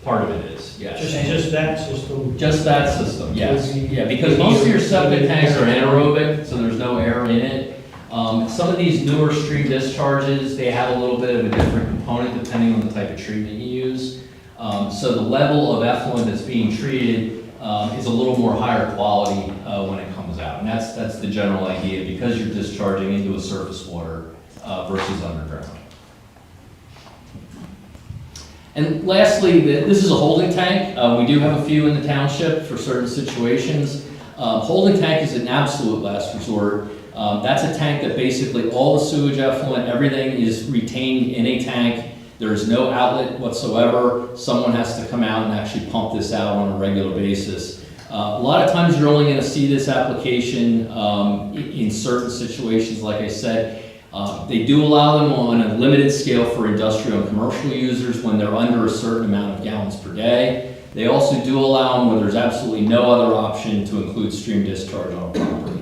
Part of it is, yes. Just that system? Just that system, yes. Yeah, because most of your septic tanks are anaerobic, so there's no air in it. Some of these newer stream discharges, they have a little bit of a different component depending on the type of treatment you use. So the level of effluent that's being treated is a little more higher quality when it comes out. And that's the general idea, because you're discharging into a surface water versus underground. And lastly, this is a holding tank. We do have a few in the township for certain situations. Holding tank is an absolute last resort. That's a tank that basically all the sewage effluent, everything is retained in a tank. There's no outlet whatsoever. Someone has to come out and actually pump this out on a regular basis. A lot of times you're only going to see this application in certain situations, like I said. They do allow them on a limited scale for industrial and commercial users when they're under a certain amount of gallons per day. They also do allow them where there's absolutely no other option to include stream discharge on a property.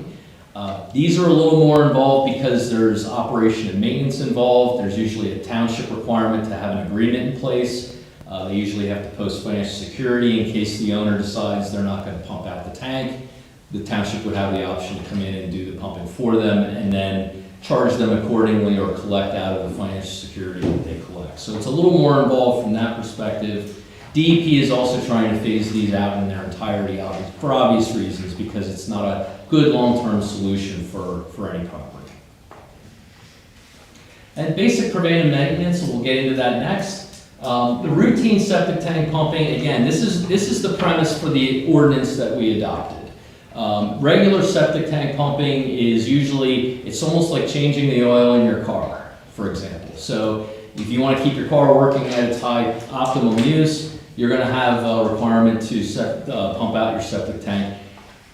These are a little more involved because there's operation and maintenance involved. There's usually a township requirement to have an agreement in place. They usually have to post financial security in case the owner decides they're not going to pump out the tank. The township would have the option to come in and do the pumping for them and then charge them accordingly or collect out of the financial security that they collect. So it's a little more involved from that perspective. DEP is also trying to phase these out in their entirety for obvious reasons, because it's not a good long-term solution for any property. And basic preventive maintenance, and we'll get into that next. The routine septic tank pumping, again, this is the premise for the ordinance that we adopted. Regular septic tank pumping is usually, it's almost like changing the oil in your car, for example. So if you want to keep your car working at its high optimum use, you're going to have a requirement to pump out your septic tank.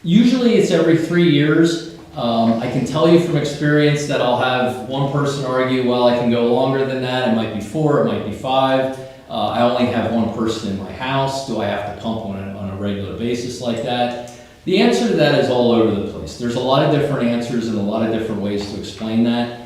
Usually it's every 3 years. I can tell you from experience that I'll have one person argue, well, I can go longer than that. It might be 4, it might be 5. I only have one person in my house. Do I have to pump on a regular basis like that? The answer to that is all over the place. There's a lot of different answers and a lot of different ways to explain that.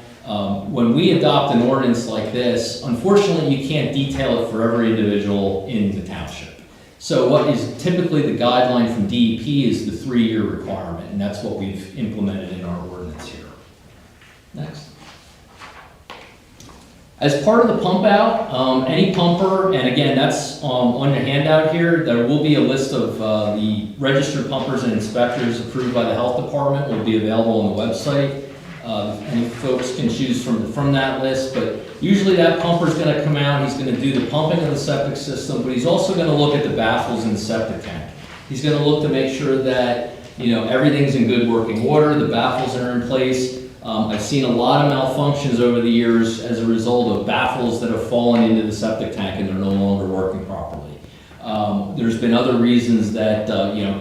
When we adopt an ordinance like this, unfortunately you can't detail it for every individual in the township. So what is typically the guideline from DEP is the 3-year requirement, and that's what we've implemented in our ordinance here. Next. As part of the pump out, any pumper, and again, that's on your handout here, there will be a list of the registered pumpers and inspectors approved by the health department will be available on the website. And folks can choose from that list, but usually that pumper's gonna come out, he's gonna do the pumping of the septic system, but he's also gonna look at the baffles in the septic tank. He's gonna look to make sure that, everything's in good working order, the baffles are in place. I've seen a lot of malfunctions over the years as a result of baffles that have fallen into the septic tank and they're no longer working properly. There's been other reasons that,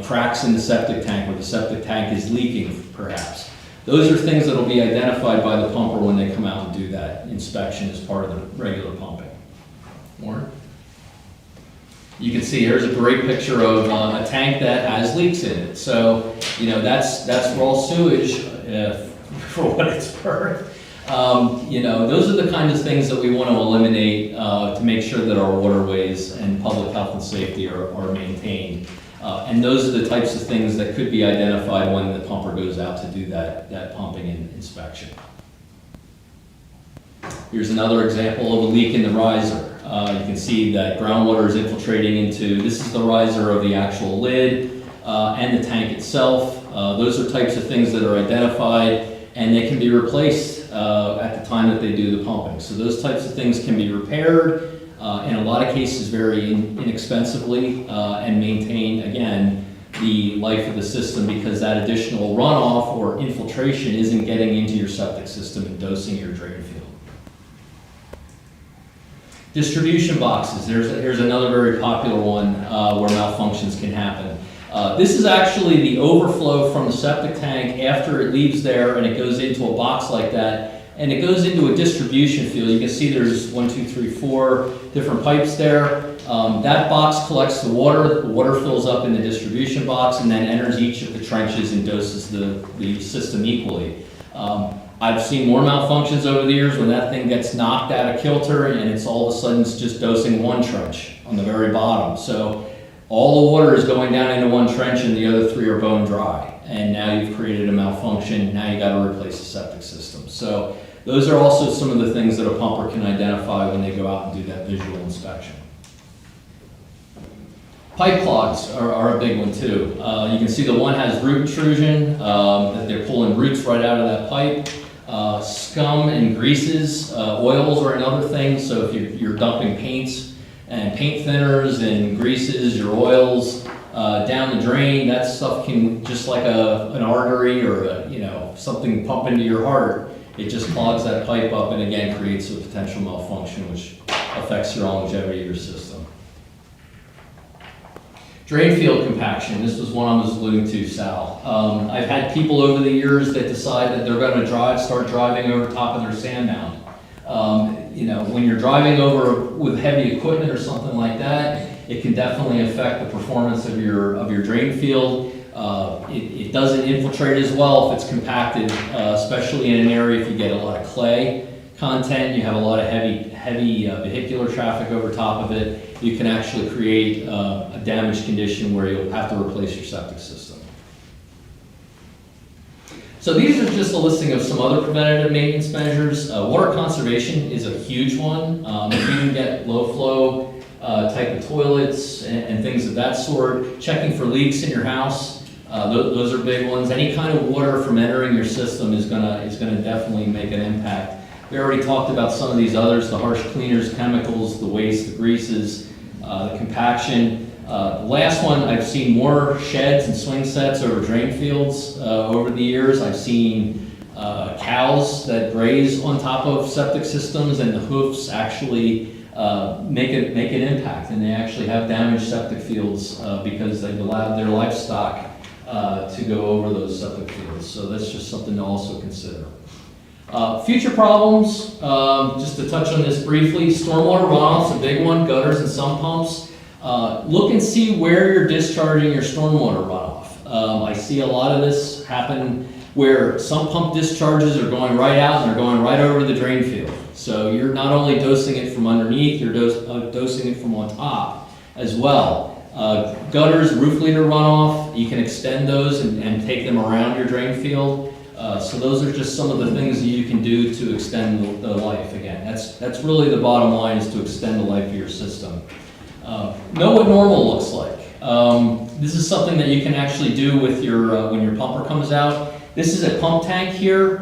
cracks in the septic tank or the septic tank is leaking perhaps. Those are things that will be identified by the pumper when they come out and do that inspection as part of the regular pumping. Warren? You can see here's a great picture of a tank that has leaks in it. So, that's raw sewage for what it's worth. Those are the kinds of things that we want to eliminate to make sure that our waterways and public health and safety are maintained. And those are the types of things that could be identified when the pumper goes out to do that pumping and inspection. Here's another example of a leak in the riser. You can see that groundwater is infiltrating into, this is the riser of the actual lid and the tank itself. Those are types of things that are identified and they can be replaced at the time that they do the pumping. So those types of things can be repaired in a lot of cases very inexpensively and maintain, again, the life of the system because that additional runoff or infiltration isn't getting into your septic system and dosing your drain field. Distribution boxes, here's another very popular one where malfunctions can happen. This is actually the overflow from the septic tank after it leaves there and it goes into a box like that. And it goes into a distribution field. You can see there's 1, 2, 3, 4 different pipes there. That box collects the water fills up in the distribution box and then enters each of the trenches and doses the system equally. I've seen more malfunctions over the years when that thing gets knocked out of kilter and it's all of a sudden it's just dosing one trench on the very bottom. So all the water is going down into one trench and the other 3 are bone dry. And now you've created a malfunction, now you gotta replace the septic system. So those are also some of the things that a pumper can identify when they go out and do that visual inspection. Pipe clogs are a big one too. You can see the one has root intrusion, that they're pulling roots right out of that pipe. Scum and greases, oils are another thing. So if you're dumping paints and paint thinners and greases, your oils down the drain, that stuff can, just like an artery or something pump into your heart, it just clogs that pipe up and again creates a potential malfunction which affects your longevity of your system. Drain field compaction, this was one I was alluding to, Sal. I've had people over the years that decide that they're going to start driving over top of their sand mound. When you're driving over with heavy equipment or something like that, it can definitely affect the performance of your drain field. It doesn't infiltrate as well if it's compacted, especially in an area if you get a lot of clay content, you have a lot of heavy vehicular traffic over top of it, you can actually create a damaged condition where you'll have to replace your septic system. So these are just a listing of some other preventative maintenance measures. Water conservation is a huge one. If you can get low flow type of toilets and things of that sort, checking for leaks in your house, those are big ones. Any kind of water from entering your system is gonna definitely make an impact. We already talked about some of these others, the harsh cleaners, chemicals, the waste, the greases, the compaction. The last one, I've seen more sheds and swing sets over drain fields over the years. I've seen cows that graze on top of septic systems and the hoofs actually make an impact, and they actually have damaged septic fields because they've allowed their livestock to go over those septic fields. So that's just something to also consider. Future problems, just to touch on this briefly, stormwater runoff's a big one, gutters and sump pumps. Look and see where you're discharging your stormwater runoff. I see a lot of this happen where sump pump discharges are going right out and they're going right over the drain field. So you're not only dosing it from underneath, you're dosing it from on top as well. Gutters, roof leader runoff, you can extend those and take them around your drain field. So those are just some of the things that you can do to extend the life. Again, that's really the bottom line, is to extend the life of your system. Know what normal looks like. This is something that you can actually do with your when your pumper comes out. This is a pump tank here.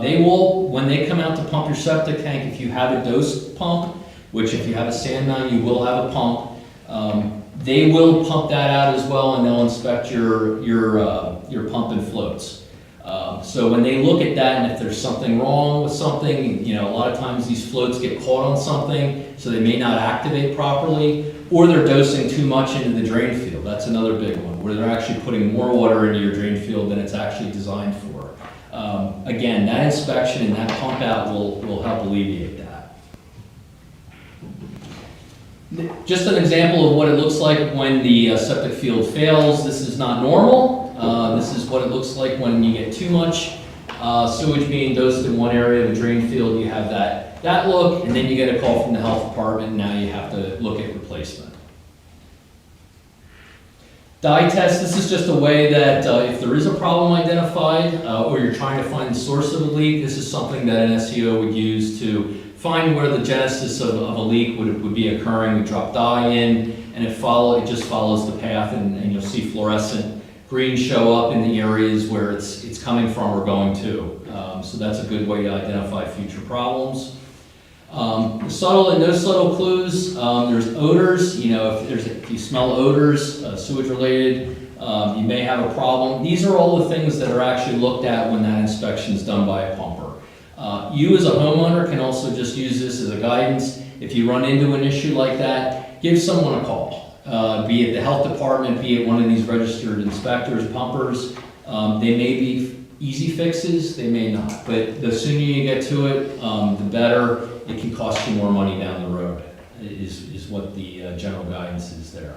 They will, when they come out to pump your septic tank, if you have a dose pump, which if you have a sand mount, you will have a pump, they will pump that out as well, and they'll inspect your pump and floats. So when they look at that, and if there's something wrong with something, you know, a lot of times these floats get caught on something, so they may not activate properly, or they're dosing too much into the drain field. That's another big one, where they're actually putting more water into your drain field than it's actually designed for. Again, that inspection and that pump out will help alleviate that. Just an example of what it looks like when the septic field fails. This is not normal. This is what it looks like when you get too much sewage being dosed in one area of the drain field. You have that look, and then you get a call from the health department, and now you have to look at replacement. Dye test, this is just a way that if there is a problem identified or you're trying to find the source of a leak, this is something that an SEO would use to find where the genesis of a leak would be occurring. We drop dye in, and it just follows the path, and you'll see fluorescent green show up in the areas where it's coming from or going to. So that's a good way to identify future problems. The subtle and no subtle clues, there's odors. You know, if you smell odors, sewage related, you may have a problem. These are all the things that are actually looked at when that inspection is done by a pumper. You as a homeowner can also just use this as a guidance. If you run into an issue like that, give someone a call. Be it the health department, be it one of these registered inspectors, pumpers. They may be easy fixes, they may not. But the sooner you get to it, the better. It can cost you more money down the road, is what the general guidance is there.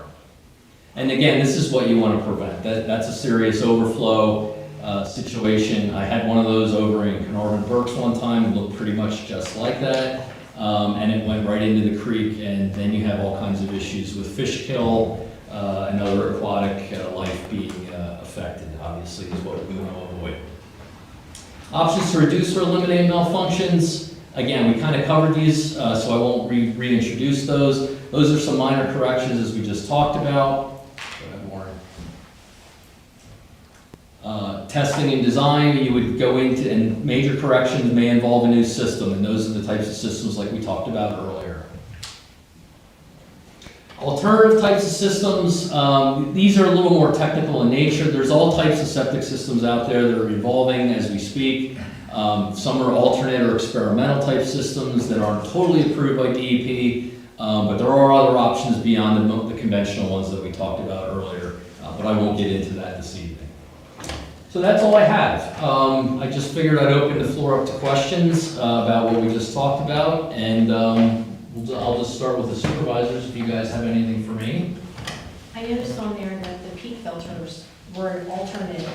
And again, this is what you want to prevent. That's a serious overflow situation. I had one of those over in Carnarvon Berks one time. It looked pretty much just like that. And it went right into the creek, and then you have all kinds of issues with fish kill and other aquatic life being affected, obviously, is what we want to avoid. Options to reduce or eliminate malfunctions. Again, we kind of covered these, so I won't reintroduce those. Those are some minor corrections as we just talked about. Testing and design, you would go into, and major corrections may involve a new system, and those are the types of systems like we talked about earlier. Alternative types of systems, these are a little more technical in nature. There's all types of septic systems out there that are evolving as we speak. Some are alternate or experimental type systems that aren't totally approved by DEP, but there are other options beyond the conventional ones that we talked about earlier, but I won't get into that this evening. So that's all I have. I just figured I'd open the floor up to questions about what we just talked about, and I'll just start with the supervisors if you guys have anything for me. I noticed on there that the peak filters were an alternative.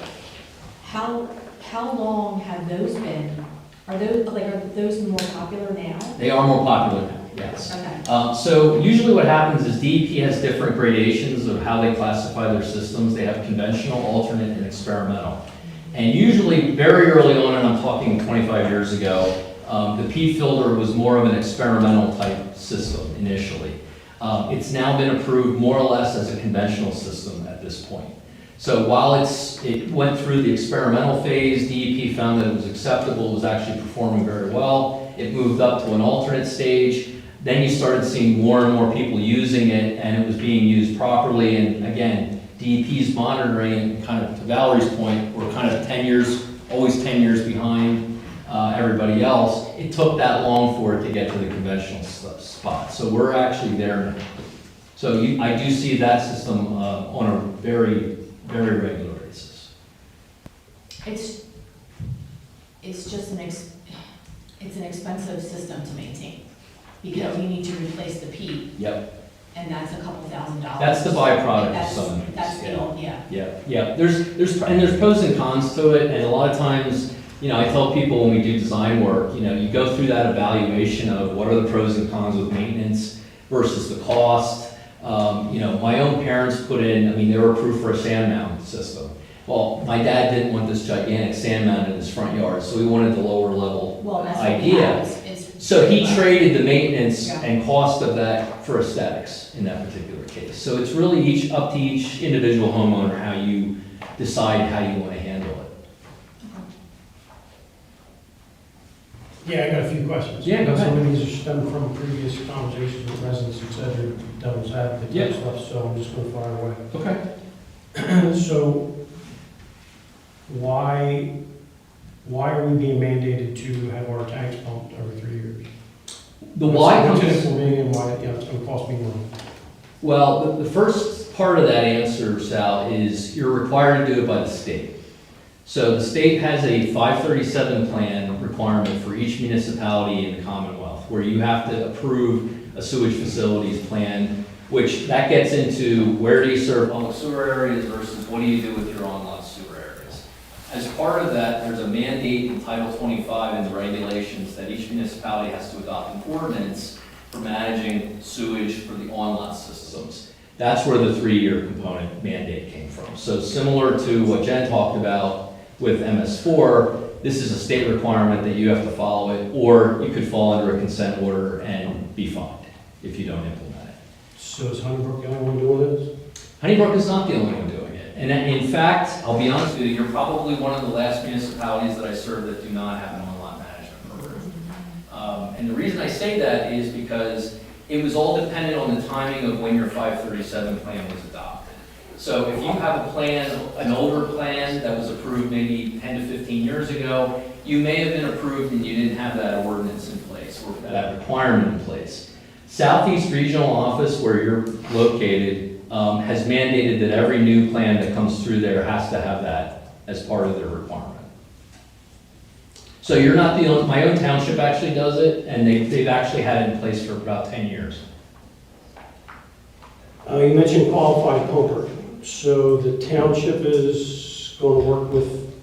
How long have those been? Are those more popular now? They are more popular now, yes. Okay. So usually what happens is DEP has different gradations of how they classify their systems. They have conventional, alternate, and experimental. And usually very early on, and I'm talking 25 years ago, the P filter was more of an experimental type system initially. It's now been approved more or less as a conventional system at this point. So while it went through the experimental phase, DEP found that it was acceptable, it was actually performing very well. It moved up to an alternate stage. Then you started seeing more and more people using it, and it was being used properly. And again, DEP's monitoring, and kind of to Valerie's point, we're kind of 10 years, always 10 years behind everybody else. It took that long for it to get to the conventional spot. So we're actually there now. So I do see that system on a very, very regular basis. It's just an expensive system to maintain because you need to replace the peat. Yep. And that's a couple $1,000. That's the byproduct of some of these. That's the old, yeah. Yeah. There's pros and cons to it, and a lot of times, you know, I tell people when we do design work, you know, you go through that evaluation of what are the pros and cons with maintenance versus the cost. You know, my own parents put in, I mean, they were approved for a sand mound system. Well, my dad didn't want this gigantic sand mound in his front yard, so he wanted the lower level idea. So he traded the maintenance and cost of that for aesthetics in that particular case. So it's really up to each individual homeowner how you decide how you want to handle it. Yeah, I got a few questions. Yeah, go ahead. Some of these are stemming from previous conversations with residents who said they're devil's advocate Yeah. and stuff, so I'm just gonna fire away. Okay. So, why are we being mandated to have our tanks pumped every 3 years? The why What's in it comes, for me and why, it's gonna cost me money? well, the first part of that answer, Sal, is you're required to do it by the state. So the state has a 537 plan requirement for each municipality in the Commonwealth, where you have to approve a sewage facilities plan, which that gets into where do you serve public sewer areas versus what do you do with your on-lot sewer areas. As part of that, there's a mandate in Title 25 in the regulations that each municipality has to adopt an ordinance for managing sewage for the on-lot systems. That's where the 3-year component mandate came from. So similar to what Jen talked about with MS4, this is a state requirement that you have to follow it, or you could fall under a consent order and be fined if you don't implement it. So is Honeybrook the only one doing this? Honeybrook is not the only one doing it. And in fact, I'll be honest with you, you're probably one of the last municipalities that I serve that do not have an on-lot management program. And the reason I say that is because it was all dependent on the timing of when your 537 plan was adopted. So if you have a plan, an older plan that was approved maybe 10 to 15 years ago, you may have been approved and you didn't have that ordinance in place or that requirement in place. Southeast Regional Office, where you're located, has mandated that every new plan that comes through there has to have that as part of their requirement. So you're not the only, my own township actually does it, and they've actually had it in place for about 10 years. You mentioned qualified pumper. So the township is going to work with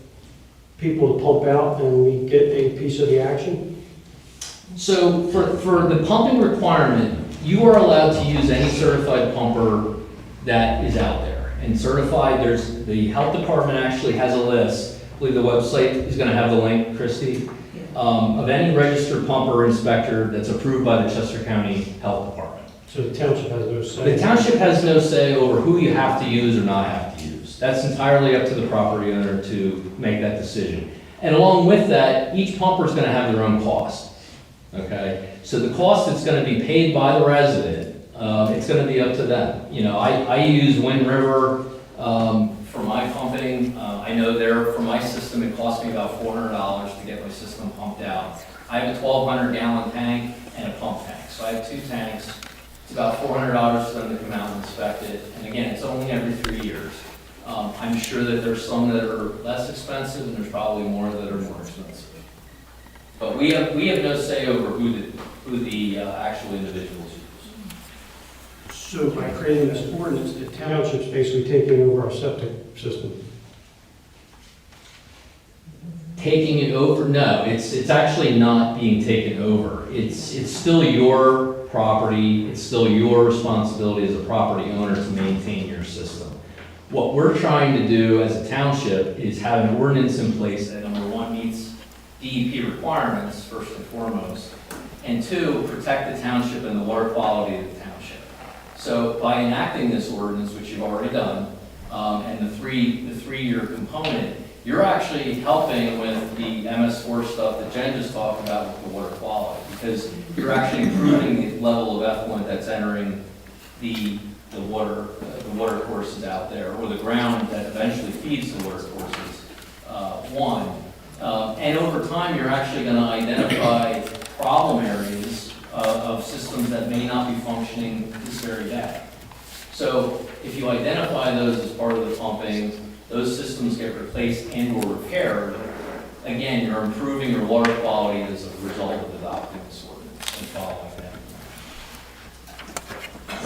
people to pump out and we get a piece of the action? So for the pumping requirement, you are allowed to use any certified pumper that is out there. And certified, the health department actually has a list. I believe the website is going to have the link, Christy, of any registered pumper or inspector that's approved by the Chester County Health Department. So the township has no say? The township has no say over who you have to use or not have to use. That's entirely up to the property owner to make that decision. And along with that, each pumper is going to have their own cost. Okay? So the cost that's going to be paid by the resident, it's going to be up to them. You know, I use Wind River for my pumping. I know for my system, it cost me about $400 to get my system pumped out. I have a 1,200 gallon tank and a pump tank. So I have 2 tanks. It's about $400 for them to come out and inspect it. And again, it's only every 3 years. I'm sure that there's some that are less expensive and there's probably more that are more expensive. But we have no say over who the actual individuals use. So by creating this ordinance, the township's basically taking over our septic system? Taking it over? No, it's actually not being taken over. It's still your property, it's still your responsibility as a property owner to maintain your system. What we're trying to do as a township is have an ordinance in place that, number 1, meets DEP requirements, first and foremost, and 2, protect the township and the water quality of the township. So by enacting this ordinance, which you've already done, and the three-year component, you're actually helping with the MS4 stuff that Jen just talked about with the water quality, because you're actually improving the level of effluent that's entering the water courses out there, or the ground that eventually feeds the water courses, and over time, you're actually going to identify problem areas of systems that may not be functioning this very day. So if you identify those as part of the pumping, those systems get replaced and or repaired, again, you're improving your water quality as a result of adopting this ordinance and following that.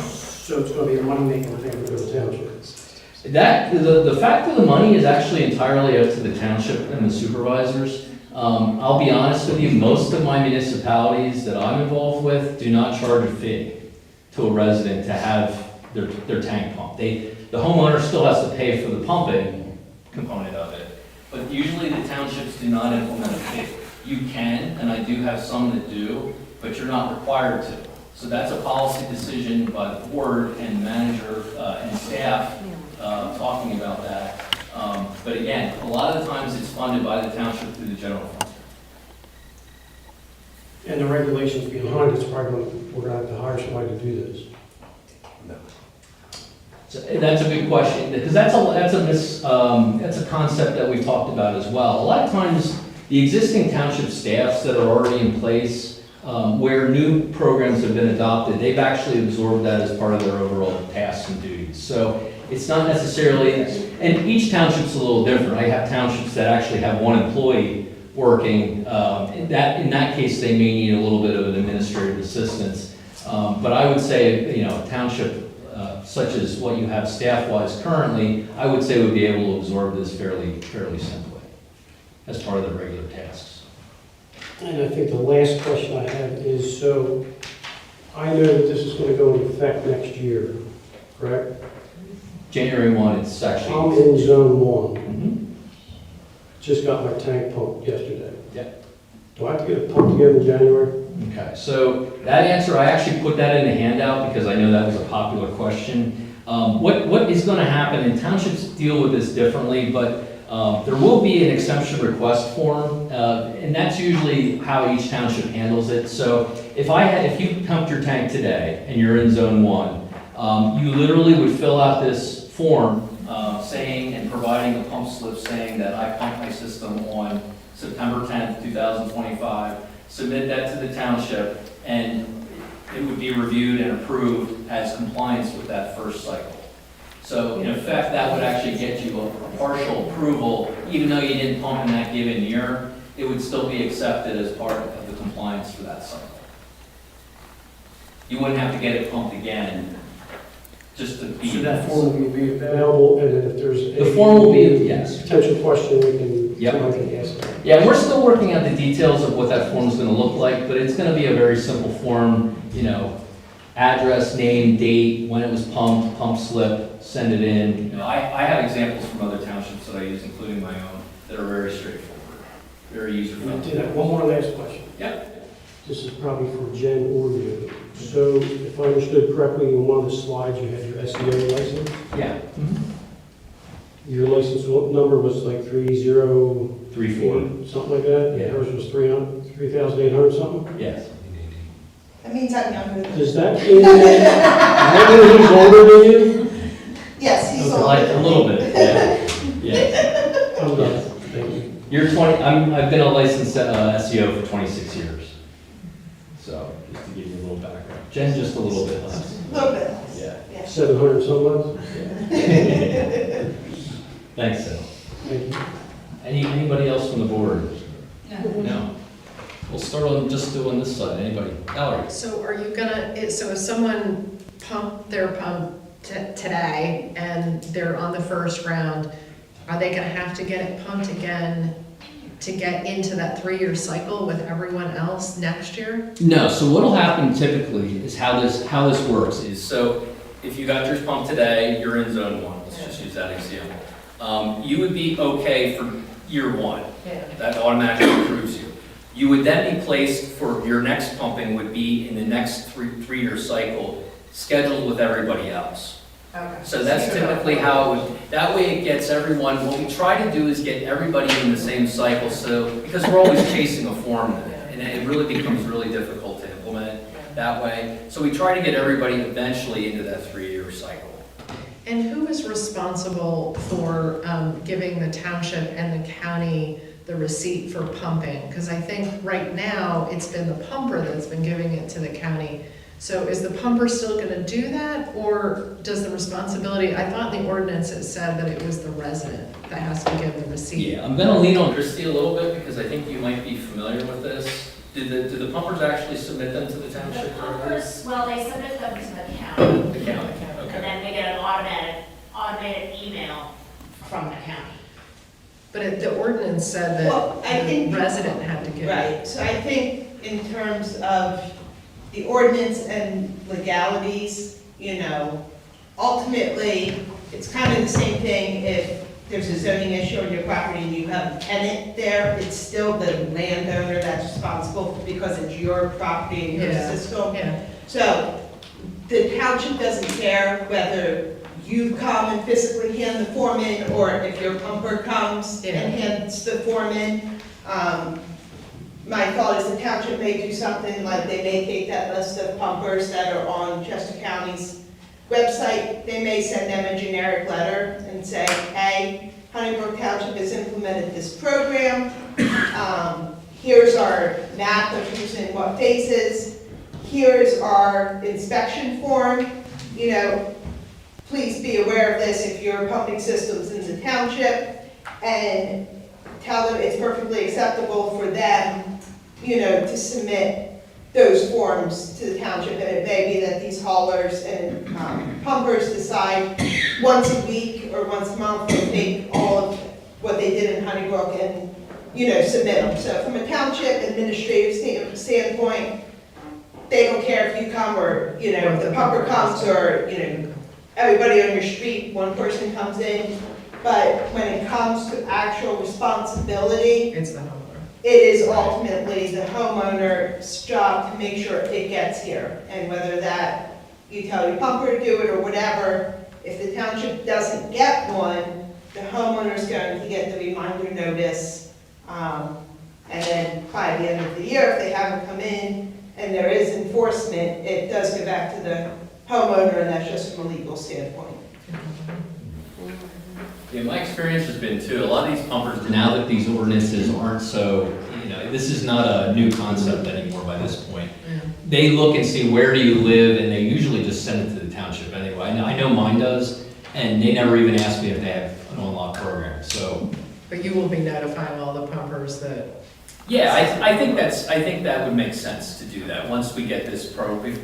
So it's going to be a money-making thing for the township? The fact of the money is actually entirely up to the township and the supervisors. I'll be honest with you, most of my municipalities that I'm involved with do not charge a fee to a resident to have their tank pumped. The homeowner still has to pay for the pumping component of it, but usually the townships do not implement a fee. You can, and I do have some that do, but you're not required to. So that's a policy decision by the board and manager and staff talking about that. But again, a lot of the times it's funded by the township through the general fund. And the regulations behind it's probably we're gonna have to hire somebody to do this. So that's a good question, because that's a concept that we've talked about as well. A lot of times, the existing township staffs that are already in place, where new programs have been adopted, they've actually absorbed that as part of their overall tasks and duties. So it's not necessarily, and each township's a little different. I have townships that actually have one employee working. In that case, they may need a little bit of an administrative assistance. But I would say, you know, a township such as what you have staff-wise currently, I would say would be able to absorb this fairly simply as part of their regular tasks. And I think the last question I have is, so I know that this is going to go into effect next year, correct? January 1, it's actually... I'm in zone 1. Mhm. Just got my tank pumped yesterday. Yep. Do I have to get it pumped again in January? Okay, so that answer, I actually put that in the handout because I know that was a popular question. What is going to happen, and townships deal with this differently, but there will be an exemption request form, and that's usually how each township handles it. So if you pumped your tank today and you're in zone 1, you literally would fill out this form saying and providing a pump slip saying that I pumped my system on September 10th, 2025, submit that to the township, and it would be reviewed and approved as compliance with that first cycle. So in effect, that would actually get you a partial approval, even though you didn't pump in that given year, it would still be accepted as part of the compliance for that cycle. You wouldn't have to get it pumped again, just to be. So that form will be available, and then if there's The form will be, yes. potential question, we can, Yep. somebody can ask it. Yeah, we're still working out the details of what that form is going to look like, but it's going to be a very simple form, you know, address, name, date, when it was pumped, pump slip, send it in. You know, I have examples from other townships that I use, including my own, that are very straightforward, very user-friendly. One more last question. Yep. This is probably for Jen or you. So if I understood correctly, in one of the slides, you had your SEO license. Yeah. Your license number was like 3034, something like that? Yeah. Yours was 3,800 something? Yes. That means I'm younger than you. Does that mean that he's older than you? Yes, he's Okay. older. Like a little bit, yeah. Yeah. I'm done. Thank you. You're 20, I've been a licensed SEO for 26 years. So, just to give you a little background. Jen, just a little bit less. A little bit less. Yeah. 700 some months? Thanks, Sal. Thank you. Anybody else from the board? No. No. We'll start on just doing this side. Anybody? Valerie? So are you gonna, so if someone pumped their pump today and they're on the first round, are they gonna have to get it pumped again to get into that 3-year cycle with everyone else next year? No, so what'll happen typically is how this works is, so if you got yours pumped today, you're in zone 1, let's just use that example. You would be okay for year 1. Yeah. That automatically approves you. You would then be placed for your next pumping would be in the next three-year cycle, scheduled with everybody else. Okay. So that's typically how it would, that way it gets everyone, what we try to do is get everybody in the same cycle, so, because we're always chasing a form, and it really becomes really difficult to implement that way. So we try to get everybody eventually into that 3-year cycle. And who is responsible for giving the township and the county the receipt for pumping? Because I think right now, it's been the pumper that's been giving it to the county. So is the pumper still gonna do that, or does the responsibility, I thought in the ordinance it said that it was the resident that has to give the receipt. Yeah, I'm gonna lean on Christie a little bit, because I think you might be familiar with this. Did the pumpers actually submit them to the The township? pumpers, well, they submit them to the county, The county, and okay. then we get an automated email from the county. But the ordinance said that Well, I the think- resident had to give it. Right, so I think in terms of the ordinance and legalities, you know, ultimately, it's kind of the same thing if there's a zoning issue on your property and you have a tenant there, it's still the landowner that's responsible because it's your property and your Yeah. system. Yeah. So the township doesn't care whether you come and physically hand the form in, or if your pumper comes Yeah. and hands the form in. my thought is the township may do something like they may take that list of pumpers that are on Chester County's website, they may send them a generic letter and say, hey, Honeybrook Township has implemented this program. Here's our map of who's in what phases. Here's our inspection form. You know, please be aware of this if your pumping system's in the township, and tell them it's perfectly acceptable for them, you know, to submit those forms to the township. And it may be that these haulers and pumpers decide once a week or once a month to take all of what they did in Honeybrook and, you know, submit them. So from a township administrative standpoint, they don't care if you come or, you know, if the pumper comes or, you know, everybody on your street, one person comes in. But when it comes to actual responsibility, It's the homeowner. it is ultimately the homeowner's job to make sure it gets here. And whether that, you tell your pumper to do it or whatever, if the township doesn't get one, the homeowner's going to get the reminder notice. And then by the end of the year, if they haven't come in and there is enforcement, it does go back to the homeowner, and that's just from a legal standpoint. Yeah, my experience has been too, a lot of these pumpers, now that these ordinances aren't so, you know, this is not a new concept anymore by this point. They look and see where do you live, and they usually just send it to the township anyway. I know mine does, and they never even ask me if they have an on-lock program, so. But you will be notifying all the pumpers that. Yeah, I think that would make sense to do that, once we get this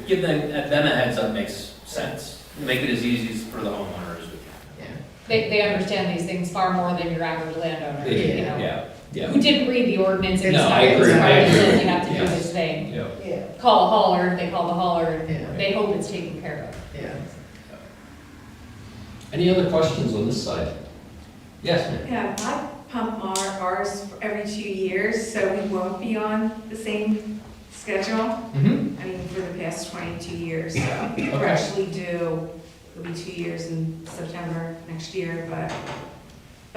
give them a heads up makes sense. Make it as easy as for the homeowner as we can. They understand these things far more than your average landowner, you know. Yeah. Who didn't read the ordinance and No, I decided agree. it's I right, agree. you have to do Yes. this thing. Yeah. Call a hauler, they call the hauler, Yeah. and they hope it's taken care of. Yeah. Any other questions on this side? Yes, ma'am. Yeah, I pump ours for every 2 years, so we won't be on the same schedule. Mm-hmm. I mean, for the past 22 years, so we're actually due, it'll be 2 years in September next year, but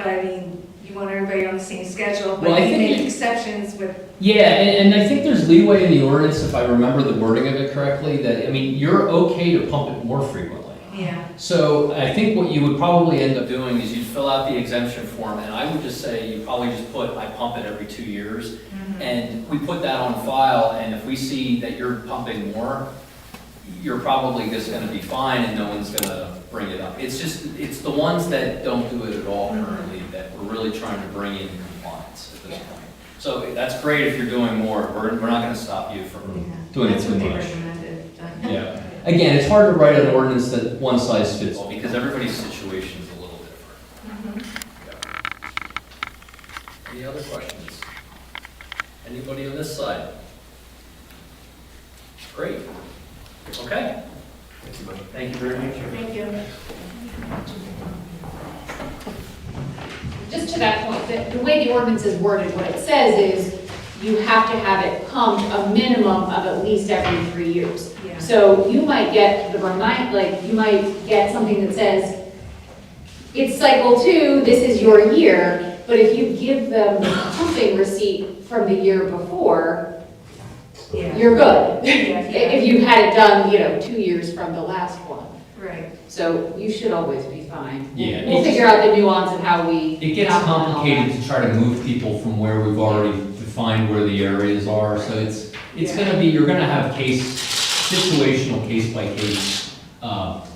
I mean, you want everybody on the same schedule, Well, I but you think make it- exceptions with. Yeah, and I think there's leeway in the ordinance, if I remember the wording of it correctly, that, I mean, you're okay to pump it more frequently. Yeah. So I think what you would probably end up doing is you'd fill out the exemption form, and I would just say, you probably just put, I pump it every 2 years. And we put that on file, and if we see that you're pumping more, you're probably just gonna be fine and no one's gonna bring it up. It's just, it's the ones that don't do it at all currently that we're really trying to bring in compliance at this point. So that's great if you're doing more. We're not gonna stop you from doing it That's too what they much. recommended. Yeah. Again, it's hard to write an ordinance that one size fits all because everybody's situation is a little different. Yeah. Any other questions? Anybody on this side? Great. Okay. Thank you very much. Thank you. Just to that point, the way the ordinance is worded, what it says is you have to have it pumped a minimum of at least every 3 years. Yeah. So you might get you might get something that says, it's cycle 2, this is your year, but if you give them the pumping receipt from the year before, you're good. If you had it done, 2 years from the last one. Right. So you should always be fine. Yeah, We'll figure out the nuance of how we. It gets document all that. complicated to try to move people from where we've already defined where the areas are, so it's gonna be, you're gonna have situational case by case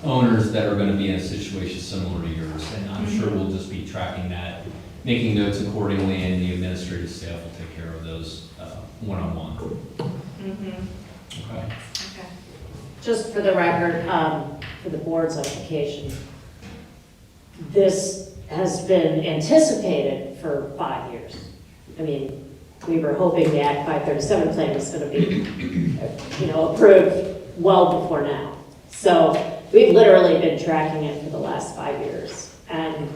owners that are gonna be in a situation similar to yours, and I'm sure we'll just be tracking that, making notes accordingly, and the administrative staff will take care of those one-on-one. Okay. Just for the record, for the board's application, this has been anticipated for 5 years. I mean, we were hoping the Act 537 plan was going to be, approved well before now. So we've literally been tracking it for the last 5 years. And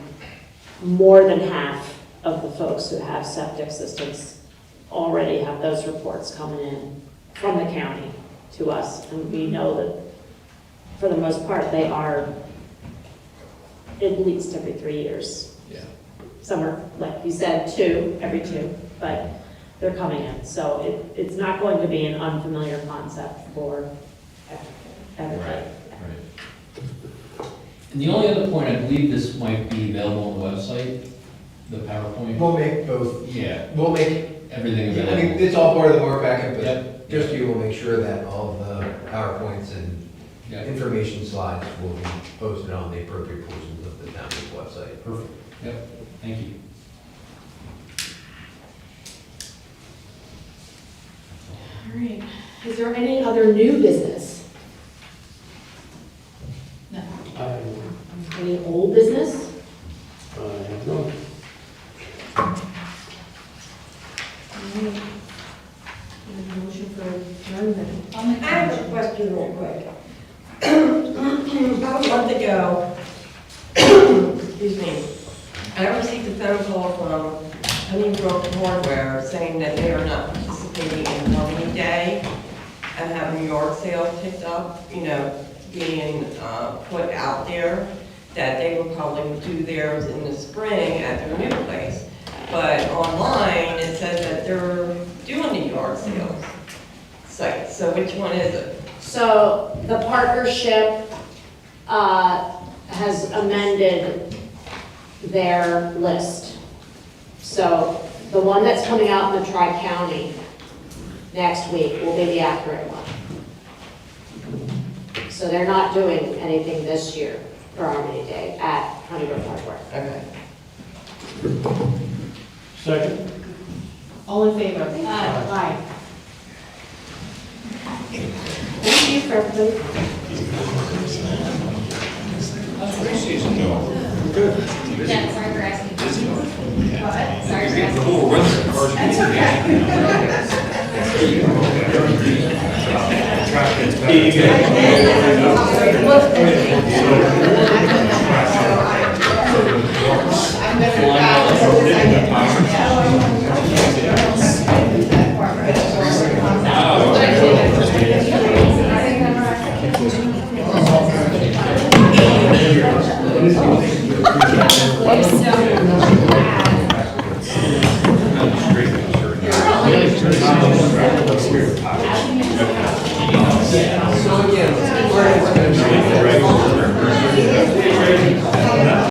more than half of the folks who have septic systems already have those reports coming in from the county to us. And we know that for the most part, they are at least every 3 years. Yeah. Some are, like you said, every two, but they're coming in. So it's not going to be an unfamiliar concept for everybody. Right. And the only other point, I believe this might be available on the website, the PowerPoint. We'll make both. Yeah. We'll make everything I available. mean, it's all part of the board packet, but Yep. just you will make sure that all of the PowerPoints and Yep. information slides will be posted on the appropriate portions of the town's website. Perfect. Yep. Thank you. All right. Is there any other new business? I have Any old business? no. Motion for adjournment. I have a question real quick. About a month ago, excuse me, I received a phone call from Brook Hardware saying that they are not participating in Harmony Day and having yard sales picked up, being put out there, that they will probably do theirs in the spring at their new place. But online, it says that they're doing the yard sales site, so which one is it? So the partnership has amended their list. So the one that's coming out in the Tri-County next week will be the accurate one. So they're not doing anything this year for Harmony Day at Honeybrook Hardware. Okay. Second? All in favor? Aye. Thank you for everybody. Yeah, sorry for asking. What? Sorry for asking. Cool, That's okay. That's okay.